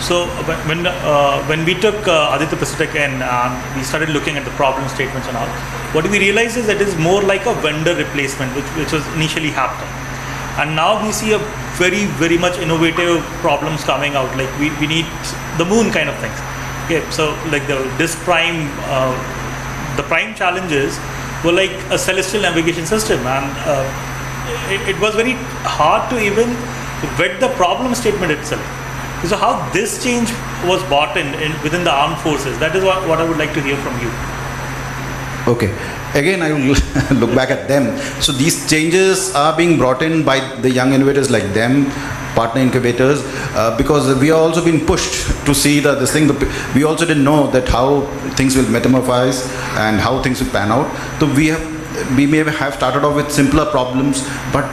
So when we took Aditya Precitek and we started looking at the problem statements and all, what we realized is that it is more like a vendor replacement, which was initially happening. And now we see a very, very much innovative problems coming out. Like we need the moon kind of things. Okay, so like the prime challenges were like a celestial navigation system, and it was very hard to even vet the problem statement itself. So how this change was brought in within the armed forces, that is what I would like to hear from you. Okay. Again, I will look back at them. So these changes are being brought in by the young innovators like them, partner incubators, because we are also being pushed to see this thing. We also didn't know that how things will metamorphose and how things will pan out. So we may have started off with simpler problems, but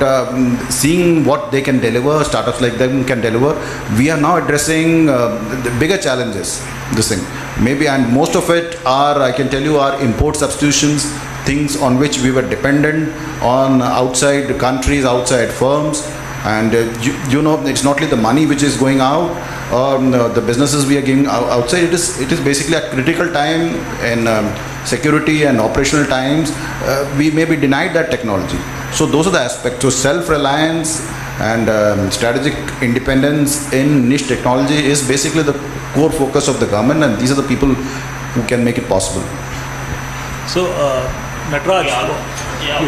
seeing what they can deliver, startups like them can deliver, we are now addressing the bigger challenges, this thing. Maybe, and most of it are, I can tell you, are import substitutions, things on which we were dependent on outside countries, outside firms. And you know, it's not only the money which is going out, or the businesses we are giving outside. It is basically a critical time in security and operational times. We may be denied that technology. So those are the aspects. So self-reliance and strategic independence in niche technology is basically the core focus of the government, and these are the people who can make it possible. So Natraj,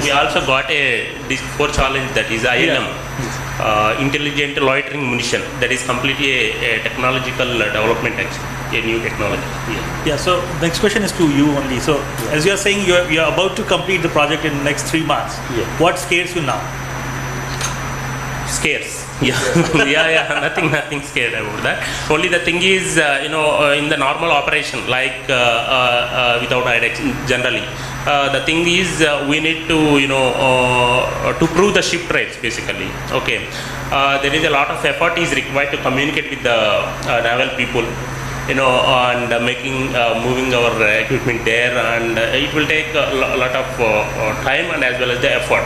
we also got this core challenge, that is ILM, intelligent loitering munition. That is completely a technological development, actually, a new technology. Yeah. So next question is to you only. So as you are saying, you are about to complete the project in the next 3 months. What scares you now? Scares. Yeah. Nothing scared about that. Only the thing is, in the normal operation, like without iDEX generally, the thing is we need to, to prove the ship rates basically. Okay, there is a lot of effort is required to communicate with the naval people, and moving our equipment there, and it will take a lot of time and as well as the effort.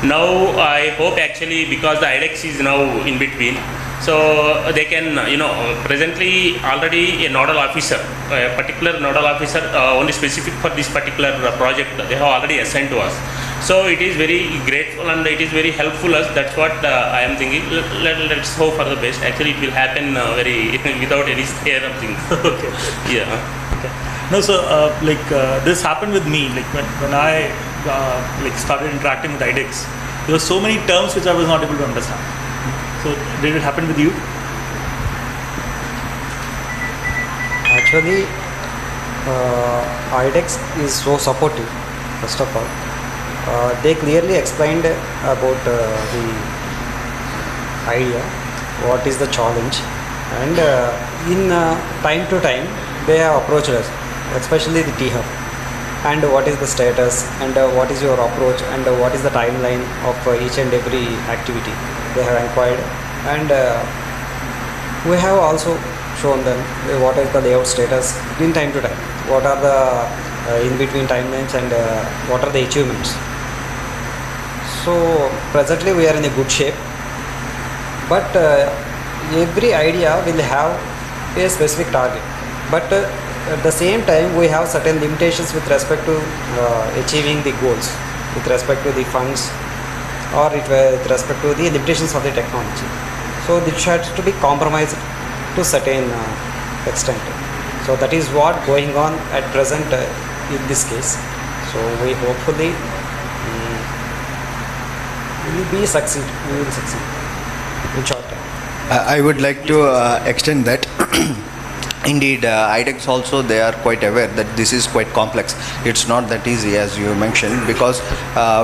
Now I hope actually, because the iDEX is now in between, so they can, presently already a nodal officer, a particular nodal officer only specific for this particular project, they have already assigned to us. So it is very grateful and it is very helpful us. That's what I am thinking. Let's hope for the best. Actually, it will happen without any scare of things. Okay. Yeah. Okay. No, so this happened with me. Like when I started interacting with iDEX, there were so many terms which I was not able to understand. So did it happen with you? Actually, iDEX is so supportive. First of all, they clearly explained about the idea, what is the challenge, and in time to time they have approached us, especially the T-Hub, and what is the status, and what is your approach, and what is the timeline of each and every activity they have inquired, and we have also shown them what is the layout status in time to time, what are the in-between timelines, and what are the achievements. So presently we are in a good shape, but every idea will have a specific target, but at the same time we have certain limitations with respect to achieving the goals, with respect to the funds, or with respect to the limitations of the technology. So this has to be compromised to certain extent. So that is what going on at present in this case. So we hopefully we will succeed in short time. I would like to extend that. Indeed, iDEX also, they are quite aware that this is quite complex. It's not that easy as you mentioned, because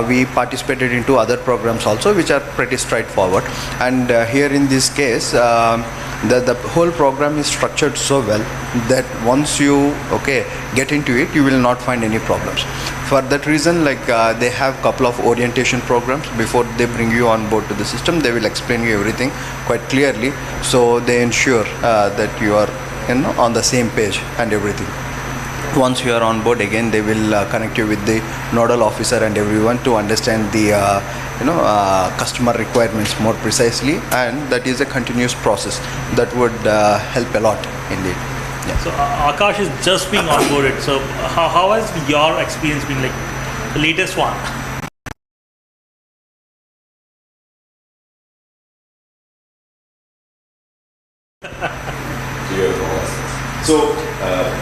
we participated into other programs also which are pretty straightforward. And here in this case, the whole program is structured so well that once you get into it, you will not find any problems. For that reason, like they have couple of orientation programs before they bring you on board to the system. They will explain you everything quite clearly, so they ensure that you are on the same page and everything. Once you are on board, again they will connect you with the nodal officer and everyone to understand the customer requirements more precisely, and that is a continuous process that would help a lot indeed. Yeah. So Akash is just being onboarded. So how has your experience been, like the latest one? So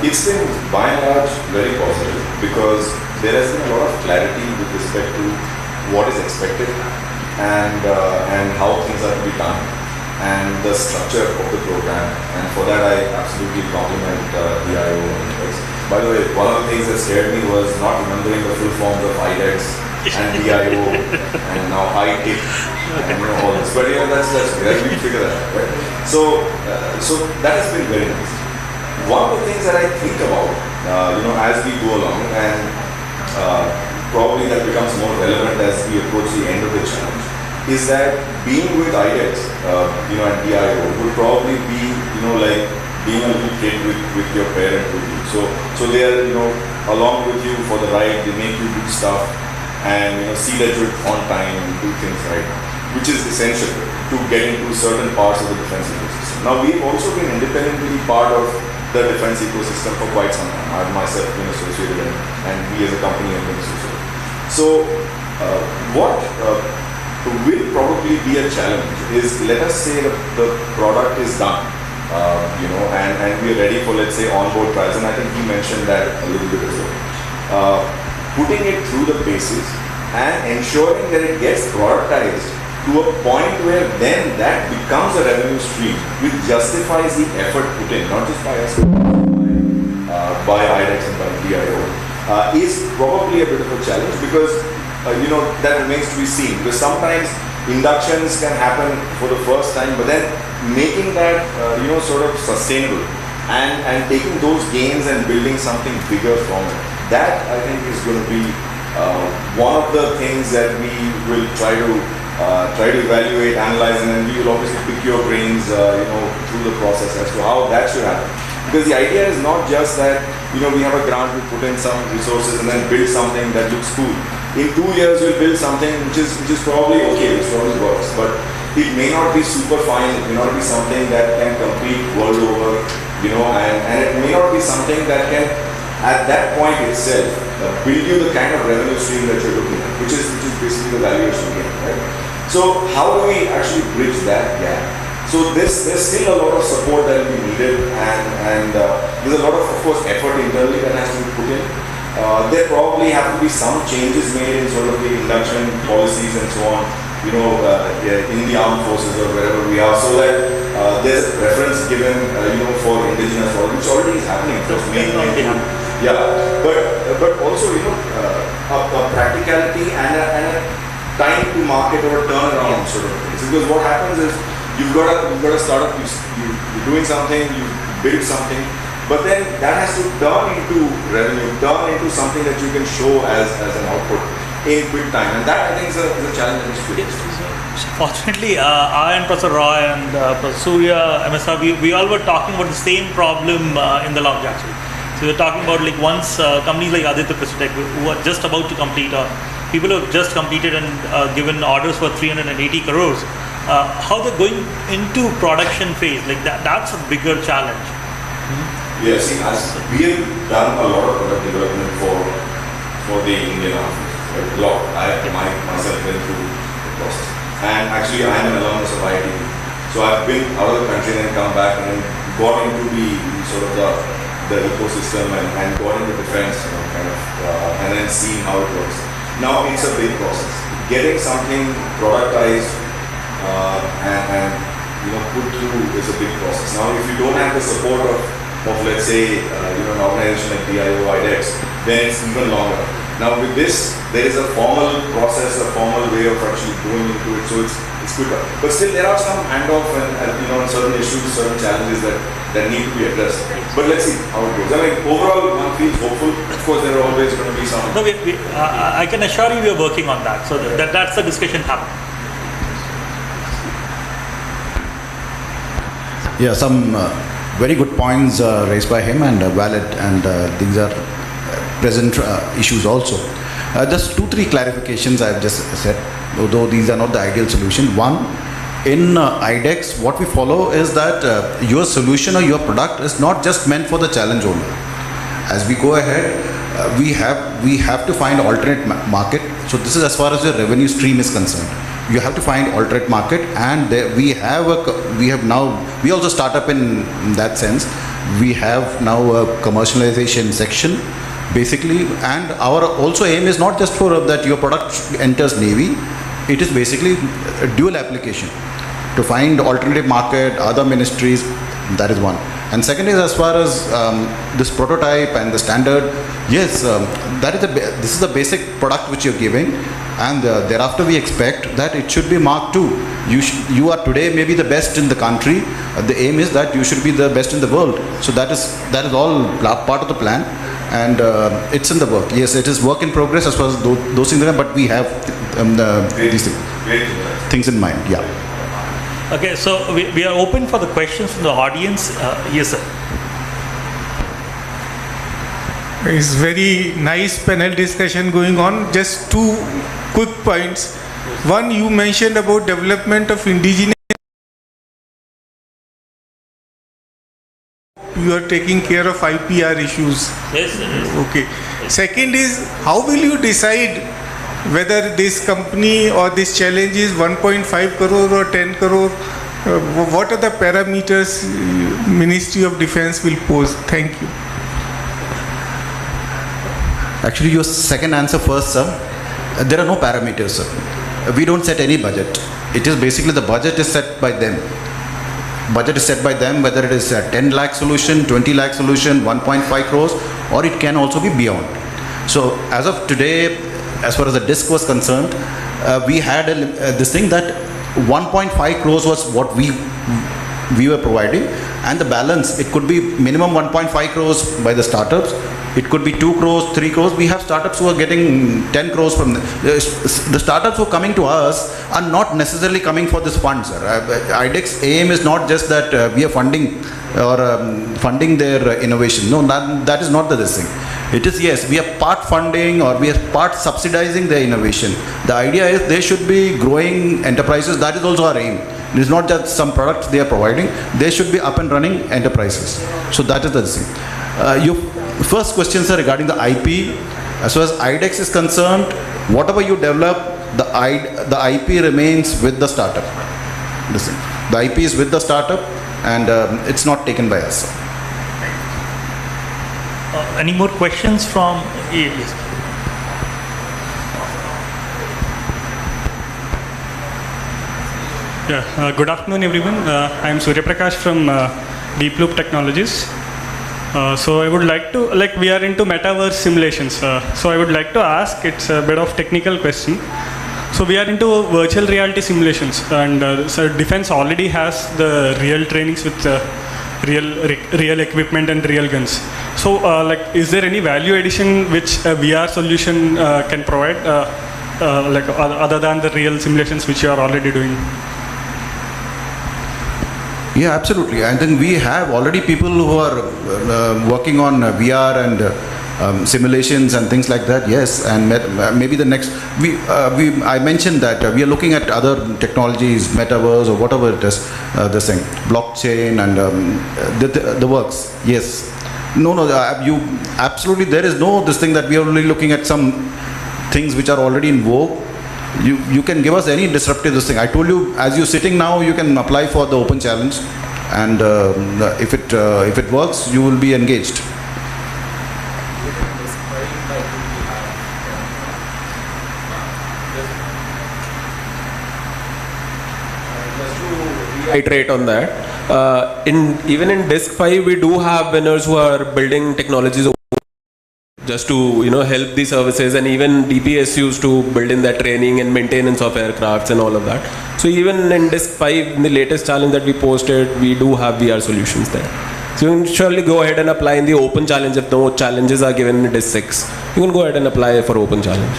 it's been by and large very positive, because there has been a lot of clarity with respect to what is expected and how things are to be done, and the structure of the program. And for that I absolutely compliment DIO. By the way, one of the things that scared me was not remembering the full forms of iDEX and DIO and now iTIC and all this. But that's great. We figure that out, right? So that has been very nice. One of the things that I think about, as we go along, and probably that becomes more relevant as we approach the end of the challenge, is that being with iDEX, and DIO would probably be, like being a little kid with your parent with you. So they are, along with you for the ride. They make you do stuff and see that you're on time and do things right, which is essential to get into certain parts of the defense ecosystem. Now, we've also been independently part of the defense ecosystem for quite some time. I've myself been associated and we as a company have been associated. So what will probably be a challenge is, let us say that the product is done, and we're ready for, let's say, onboard trials, and I think he mentioned that a little bit as well. Putting it through the paces and ensuring that it gets productized to a point where then that becomes a revenue stream which justifies the effort put in, not just by us, but by iDEX and by DIO, is probably a bit of a challenge, because that remains to be seen. Because sometimes inductions can happen for the first time, but then making that sort of sustainable and taking those gains and building something bigger from it, that I think is going to be one of the things that we will try to evaluate, analyze, and then we will obviously pick your brains, through the process as to how that should happen. Because the idea is not just that, we have a grant, we put in some resources and then build something that looks cool. In 2 years, we'll build something which is probably okay, which probably works, but it may not be super fine. It may not be something that can compete world over, and it may not be something that can, at that point itself, build you the kind of revenue stream that you're looking at, which is basically the valuation game, right? So how do we actually bridge that gap? So there's still a lot of support that will be needed, and there's a lot of course, effort internally that has to be put in. There probably have to be some changes made in sort of the induction policies and so on, in the armed forces or wherever we are, so that there's a preference given, for indigenous, which already is happening. But also, a practicality and a time to market or a turnaround sort of things. Because what happens is, you've got a startup, you're doing something, you build something, but then that has to turn into revenue, turn into something that you can show as an output in quick time, and that I think is a challenge that is faced. Fortunately, I and Professor Roy and Professor Surya, MSR, we all were talking about the same problem in the lounge actually. So we were talking about, like, once companies like Aditya Precision who are just about to complete, or people who have just completed and given orders for 380 crores, how they're going into production phase, like that's a bigger challenge. Yes, we have done a lot of product development for the Indian Army. A lot. I myself went through the process. And actually, I am an alumnus of IIT. So I've been out of the country and come back and got into the sort of the ecosystem and got into defense, and then seeing how it works. Now it's a big process. Getting something productized and put through is a big process. Now, if you don't have the support of of, let's say, an organization like DIO, iDEX, then it's even longer. Now with this, there is a formal process, a formal way of actually going into it, so it's quicker. But still, there are some handoff and certain issues, certain challenges that need to be addressed. But let's see how it goes. I mean, overall, one feels hopeful. Of course, there are always going to be some. No, I can assure you, we are working on that. So that's the discussion happening. Yeah, some very good points raised by him and valid, and these are present issues also. Just 2-3 clarifications I have just said, although these are not the ideal solution. One, in iDEX, what we follow is that your solution or your product is not just meant for the challenge owner. As we go ahead, we have to find alternate market. So this is as far as your revenue stream is concerned. You have to find alternate market, and we also start up in that sense. We have now a commercialization section, basically, and our also aim is not just for that your product enters Navy. It is basically a dual application to find alternative market, other ministries. That is one. And second is, as far as this prototype and the standard, yes, this is the basic product which you're giving, and thereafter we expect that it should be Mark II. You are today maybe the best in the country. The aim is that you should be the best in the world. So that is all part of the plan, and it's in the work. Yes, it is work in progress as far as those things are, but we have these things in mind. Yeah. Okay, so we are open for the questions from the audience. Yes, sir. It's very nice panel discussion going on. Just 2 quick points. One, you mentioned about development of indigenous. You are taking care of IPR issues. Yes, sir. Okay. Second is, how will you decide whether this company or this challenge is 1.5 crore or 10 crore? What are the parameters Ministry of Defense will pose? Thank you. Actually, your second answer first, sir. There are no parameters, sir. We don't set any budget. It is basically the budget is set by them. Budget is set by them, whether it is a 10 lakh solution, 20 lakh solution, 1.5 crores, or it can also be beyond. So as of today, as far as the disc was concerned, we had this thing that 1.5 crores was what we were providing, and the balance, it could be minimum 1.5 crores by the startups. It could be 2 crores, 3 crores. We have startups who are getting 10 crores from the startups who are coming to us are not necessarily coming for this fund, sir. iDEX aim is not just that we are funding their innovation. No, that is not the thing. It is, yes, we are part funding or we are part subsidizing their innovation. The idea is they should be growing enterprises. That is also our aim. It is not just some products they are providing. They should be up and running enterprises. So that is the thing. Your first questions are regarding the IP. As far as iDEX is concerned, whatever you develop, the IP remains with the startup. Listen, the IP is with the startup, and it's not taken by us. Any more questions from? Yes. Yeah. Good afternoon, everyone. I am Surya Prakash from Deep Loop Technologies. So I would like to, we are into metaverse simulations. So I would like to ask, it's a bit of technical question. So we are into virtual reality simulations, and so defense already has the real trainings with real equipment and real guns. So is there any value addition which a VR solution can provide, other than the real simulations which you are already doing? Yeah, absolutely. I think we have already people who are working on VR and simulations and things like that. Yes, and maybe the next I mentioned that we are looking at other technologies, metaverse or whatever it is, this thing, blockchain and the works. Yes, no, you absolutely. There is no this thing that we are only looking at some things which are already in vogue. You can give us any disruptive this thing. I told you, as you're sitting now, you can apply for the open challenge, and if it works, you will be engaged. Just to iterate on that. Even in Disk 5, we do have winners who are building technologies just to help the services, and even DPSUs to build in that training and maintenance of aircrafts and all of that. So even in Disk 5, in the latest challenge that we posted, we do have VR solutions there. So you can surely go ahead and apply in the open challenge if no challenges are given in Disk 6. You can go ahead and apply for open challenge.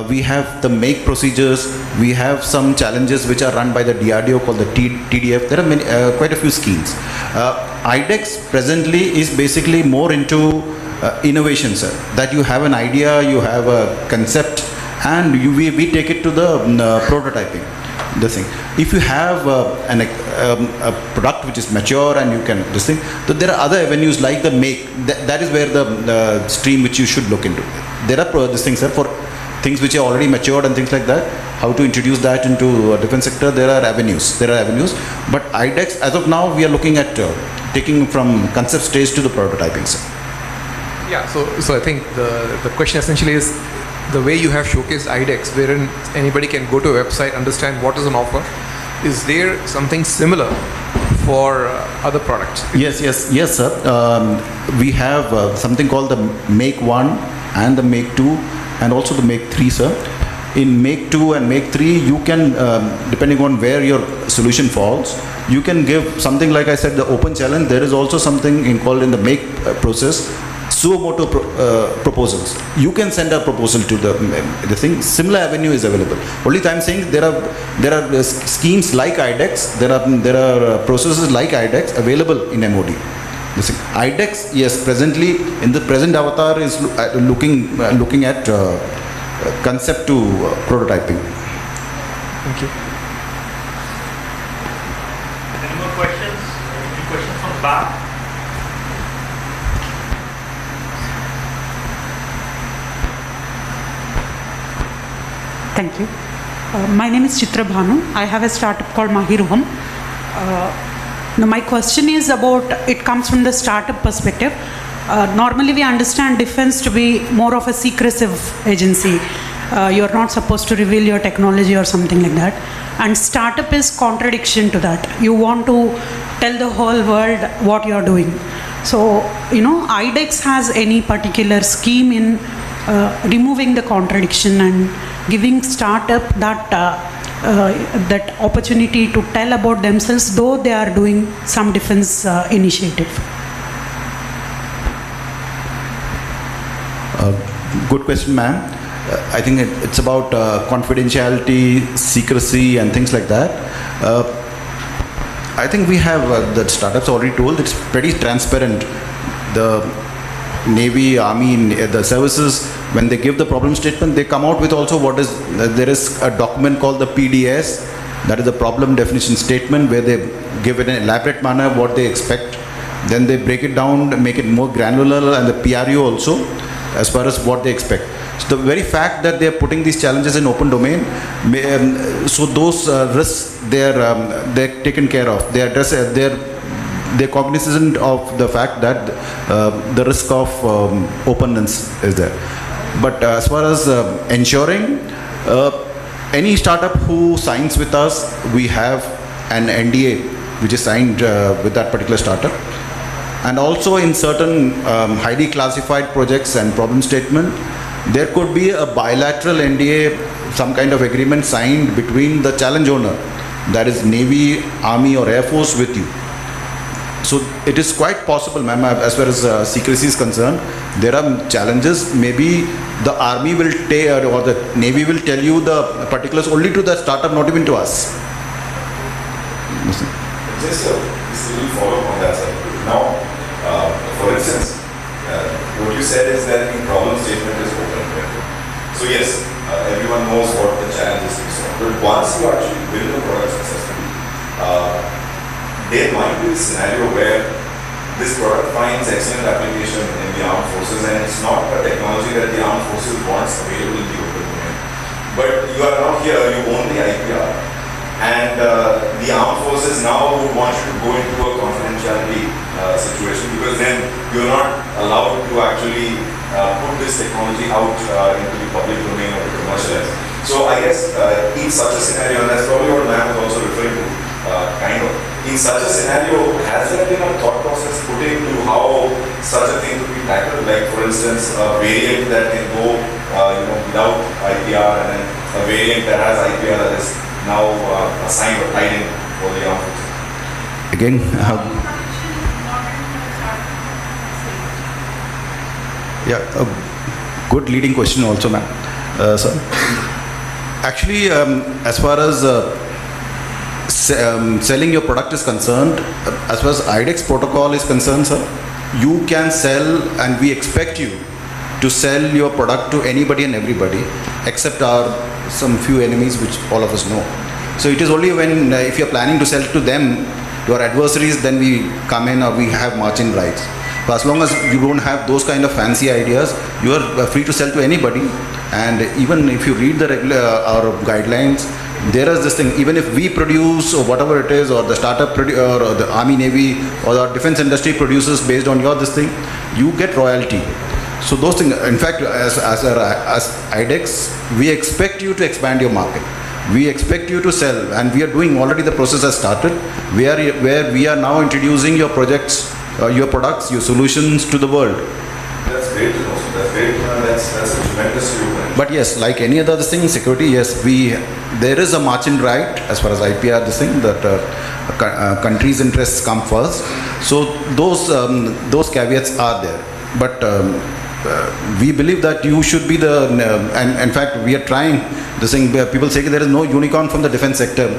We have the make procedures, we have some challenges which are run by the DRDO called the TDF. There are many, quite a few schemes. iDEX presently is basically more into innovation, sir. That you have an idea, you have a concept, and we take it to the prototyping. The thing. If you have a product which is mature and you can this thing, so there are other avenues like the make. That is where the stream which you should look into. There are these things, sir, for things which are already matured and things like that, how to introduce that into defense sector. There are avenues, but iDEX, as of now, we are looking at taking from concept stage to the prototyping, sir. Yeah, so I think the question essentially is the way you have showcased iDEX, wherein anybody can go to a website, understand what is an offer. Is there something similar for other products? Yes, sir. We have something called the Make 1 and the Make 2 and also the Make 3, sir. In Make 2 and Make 3, you can, depending on where your solution falls, you can give something like I said, the open challenge. There is also something called in the Make process, suo motu proposals. You can send a proposal to the thing. Similar avenue is available. Only time saying there are schemes like iDEX. There are processes like iDEX available in MOD. iDEX, yes, presently in the present avatar is looking at concept to prototyping. Thank you. Any more questions? Any questions from the back? Thank you. My name is Chitra Bhanu. I have a startup called Mahiruham. Now my question is about, it comes from the startup perspective. Normally we understand defense to be more of a secretive agency. You're not supposed to reveal your technology or something like that. And startup is contradiction to that. You want to tell the whole world what you're doing. So, iDEX has any particular scheme in removing the contradiction and giving startup that opportunity to tell about themselves, though they are doing some defense initiative. Good question, ma'am. I think it's about confidentiality, secrecy, and things like that. I think we have the startups already told it's pretty transparent. The Navy, Army, the services, when they give the problem statement, they come out with also there is a document called the PDS, that is the problem definition statement, where they give it in an elaborate manner what they expect. Then they break it down, make it more granular, and the PRU also, as far as what they expect. So the very fact that they are putting these challenges in open domain, so those risks, they're taken care of. They address, they're cognizant of the fact that the risk of openness is there. But as far as ensuring, any startup who signs with us, we have an NDA which is signed with that particular startup. And also in certain highly classified projects and problem statement, there could be a bilateral NDA, some kind of agreement signed between the challenge owner, that is Navy, Army or Air Force, with you. So it is quite possible, ma'am, as far as secrecy is concerned, there are challenges. Maybe the army will or the navy will tell you the particulars only to the startup, not even to us. Just a little follow-up on that, sir. Now, for instance, what you said is that the problem statement is open. So yes, everyone knows what the challenge is. But once you actually build the product successfully, there might be a scenario where this product finds excellent application in the armed forces, and it's not a technology that the armed forces wants available in the open domain. But you are now here, you own the IPR, and the armed forces now would want you to go into a confidentiality situation, because then you're not allowed to actually put this technology out into the public domain or to commercialize. So I guess in such a scenario, and that's probably what ma'am was also referring to, in such a scenario, has there been a thought process put into how such a thing could be tackled? Like, for instance, a variant that can go without IPR, and then a variant that has IPR that is now assigned or tied in for the armed forces? Again, yeah, a good leading question also, ma'am. Sir, actually, as far as selling your product is concerned, as far as iDEX protocol is concerned, sir, you can sell, and we expect you to sell your product to anybody and everybody, except some few enemies which all of us know. So it is only when, if you're planning to sell to them, your adversaries, then we come in, or we have margin rights. But as long as you don't have those kind of fancy ideas, you are free to sell to anybody. And even if you read the regular our guidelines, there is this thing, even if we produce or whatever it is, or the startup or the army, navy, or the defense industry produces based on your this thing, you get royalty. So those things, in fact, as iDEX, we expect you to expand your market. We expect you to sell, and we are doing already. The process has started. Where we are now introducing your projects, your products, your solutions to the world. That's great to know. That's great to know. That's a tremendous viewpoint. But yes, like any other thing, security, yes, there is a margin right as far as IPR, this thing, that country's interests come first. So those caveats are there. But we believe that you should be and in fact, we are trying this thing. People say there is no unicorn from the defense sector.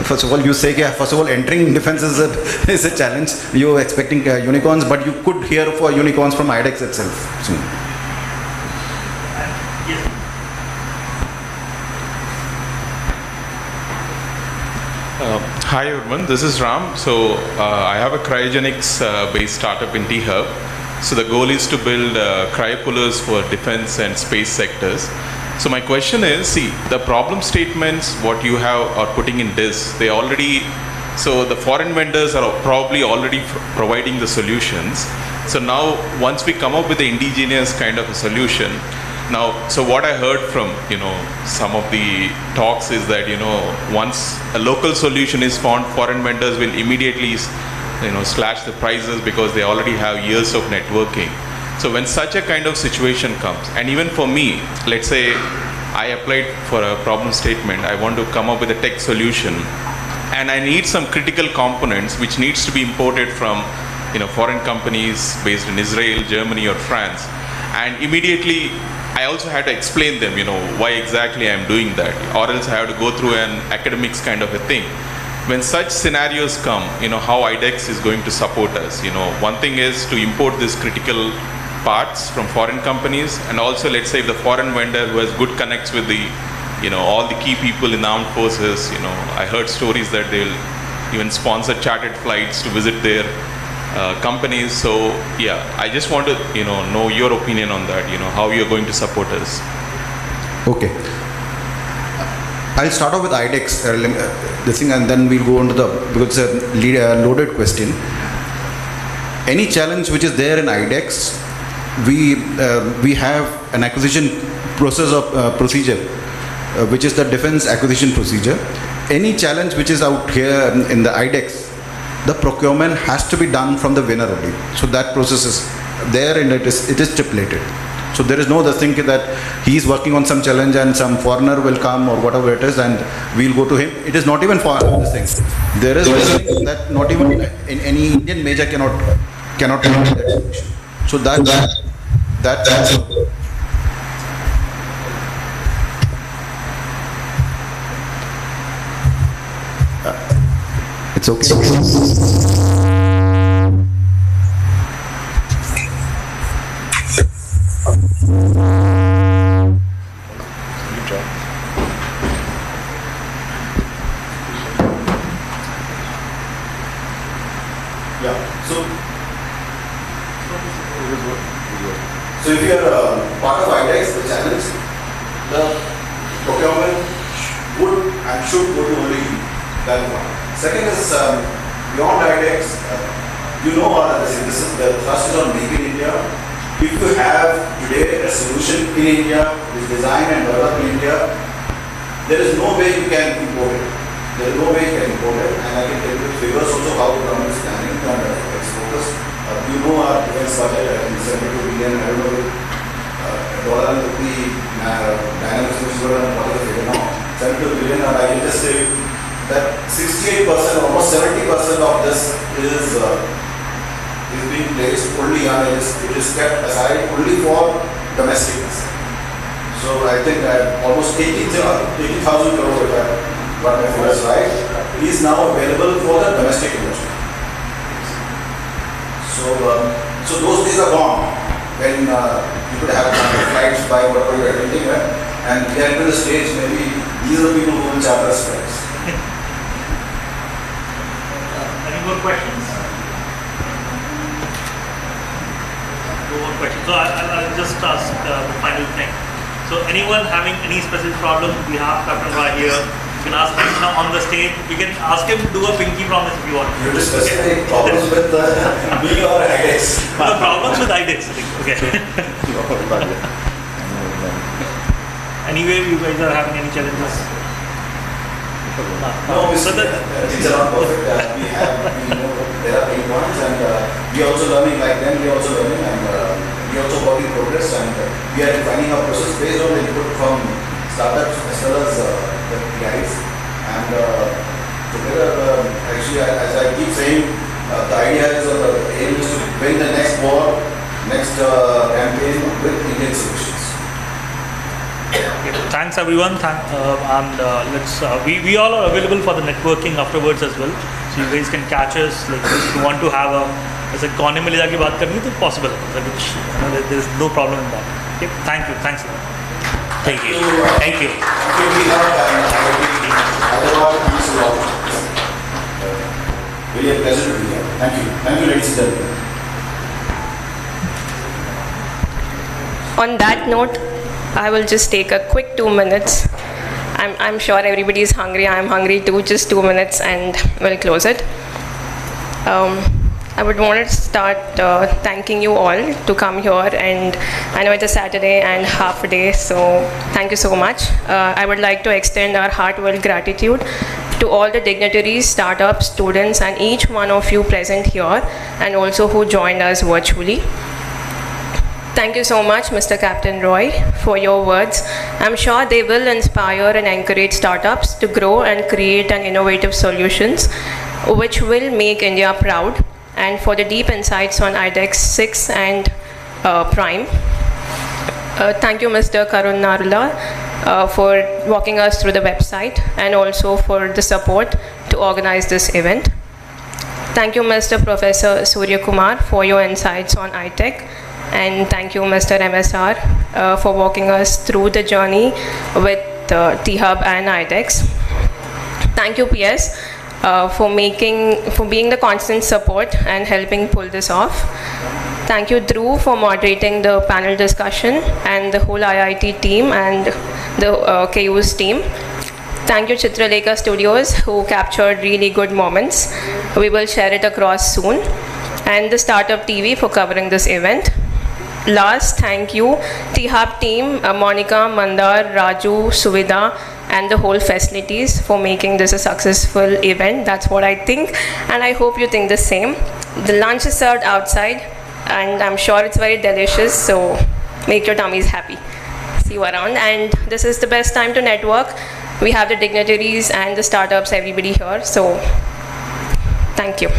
First of all, you say, first of all, entering defense is a challenge. You are expecting unicorns, but you could hear for unicorns from iDEX itself soon. Hi everyone, this is Ram. So I have a cryogenics based startup in T-Hub. So the goal is to build cryocoolers for defense and space sectors. So my question is, see, the problem statements what you are putting in this, so the foreign vendors are probably already providing the solutions. So now once we come up with the indigenous kind of a solution, so what I heard from, some of the talks is that, once a local solution is found, foreign vendors will immediately, slash the prices because they already have years of networking. So when such a kind of situation comes, and even for me, let's say I applied for a problem statement, I want to come up with a tech solution, and I need some critical components which needs to be imported from, foreign companies based in Israel, Germany or France, and immediately I also had to explain them, why exactly I'm doing that, or else I have to go through an academics kind of a thing. When such scenarios come, how iDEX is going to support us. One thing is to import these critical parts from foreign companies, and also let's say if the foreign vendor who has good connects with the, all the key people in the armed forces, I heard stories that they'll even sponsor chartered flights to visit their companies. So yeah, I just want to, know your opinion on that, how you're going to support us. Okay. I'll start off with iDEX, this thing, and then we'll go on to because it's a loaded question. Any challenge which is there in iDEX, we have an acquisition procedure, which is the defense acquisition procedure. Any challenge which is out here in the iDEX, the procurement has to be done from the winner only. So that process is there, and it is stipulated. So there is no the thing that he is working on some challenge and some foreigner will come or whatever it is and we'll go to him. It is not even for this thing. There is this thing that not even in any Indian major cannot provide that solution. So that's it's okay. Yeah. So if you are part of iDEX, the challenge, the procurement would and should go to only that one. Second is beyond iDEX, this is the thrust is on Make in India. If you have today a solution in India, which is designed and developed in India, there is no way you can import it. There is no way you can import it, and I can tell you figures also how the government is planning on exporters. Our defense budget is 72 billion. I don't know if dollar and rupee dynamics is what is the figure now? 72 billion, and I can just say that 68%, almost 70% of this is being placed only on it is kept aside only for domestic. So I think that almost 80,000 crore, if I got my figures right, is now available for the domestic industry. So those days are gone when you could have flights by whatever you are attending, and we are into the stage maybe these are the people who will charter us flights. Any more questions? No more questions. So I'll just ask the final thing. So anyone having any specific problem, we have Captain Roy here. You can ask him now on the stage. You can ask him to do a pinky promise if you want. You have specific problems with me or iDEX? No problems with iDEX. Okay. Anyway, you guys are having any challenges? No, so things are not perfect. There are pain points, and we are also learning like them. We are also learning, and we are also work in progress, and we are defining our process based on the input from startups as well as the guys. And together, actually, as I keep saying, the idea is the aim is to win the next war, next campaign with Indian solutions. Okay, thanks everyone, we all are available for the networking afterwards as well, so you guys can catch us. Like if you want to have a कोने में ले जाके बात करनी तो possible, there is no problem in that. Okay, thank you, thanks. Thank you. Thank you. Really a pleasure to be here. Thank you. Thank you, ladies and gentlemen. On that note, I will just take a quick 2 minutes. I'm sure everybody is hungry. I'm hungry too. Just 2 minutes and we'll close it. I would want to start thanking you all to come here, and I know it's a Saturday and half a day, so thank you so much. I would like to extend our heartfelt gratitude to all the dignitaries, startups, students, and each one of you present here, and also who joined us virtually. Thank you so much, Mr. Captain Roy, for your words. I'm sure they will inspire and encourage startups to grow and create an innovative solutions which will make India proud, and for the deep insights on iDEX 6 and Prime. Thank you, Mr. Karun Narula, for walking us through the website and also for the support to organize this event. Thank you, Mr. Professor Surya Kumar, for your insights on iTech. And thank you, Mr. MSR, for walking us through the journey with T-Hub and iDEX. Thank you, PS, for being the constant support and helping pull this off. Thank you, Drew, for moderating the panel discussion, and the whole IIT team and the KU's team. Thank you, Chitralekha Studios, who captured really good moments. We will share it across soon. And the Startup TV for covering this event. Last, thank you, T-Hub team, Monica, Mandar, Raju, Suvida, and the whole facilities for making this a successful event. That's what I think, and I hope you think the same. The lunch is served outside, and I'm sure it's very delicious, so make your tummies happy. See you around, and this is the best time to network. We have the dignitaries and the startups, everybody here, so thank you.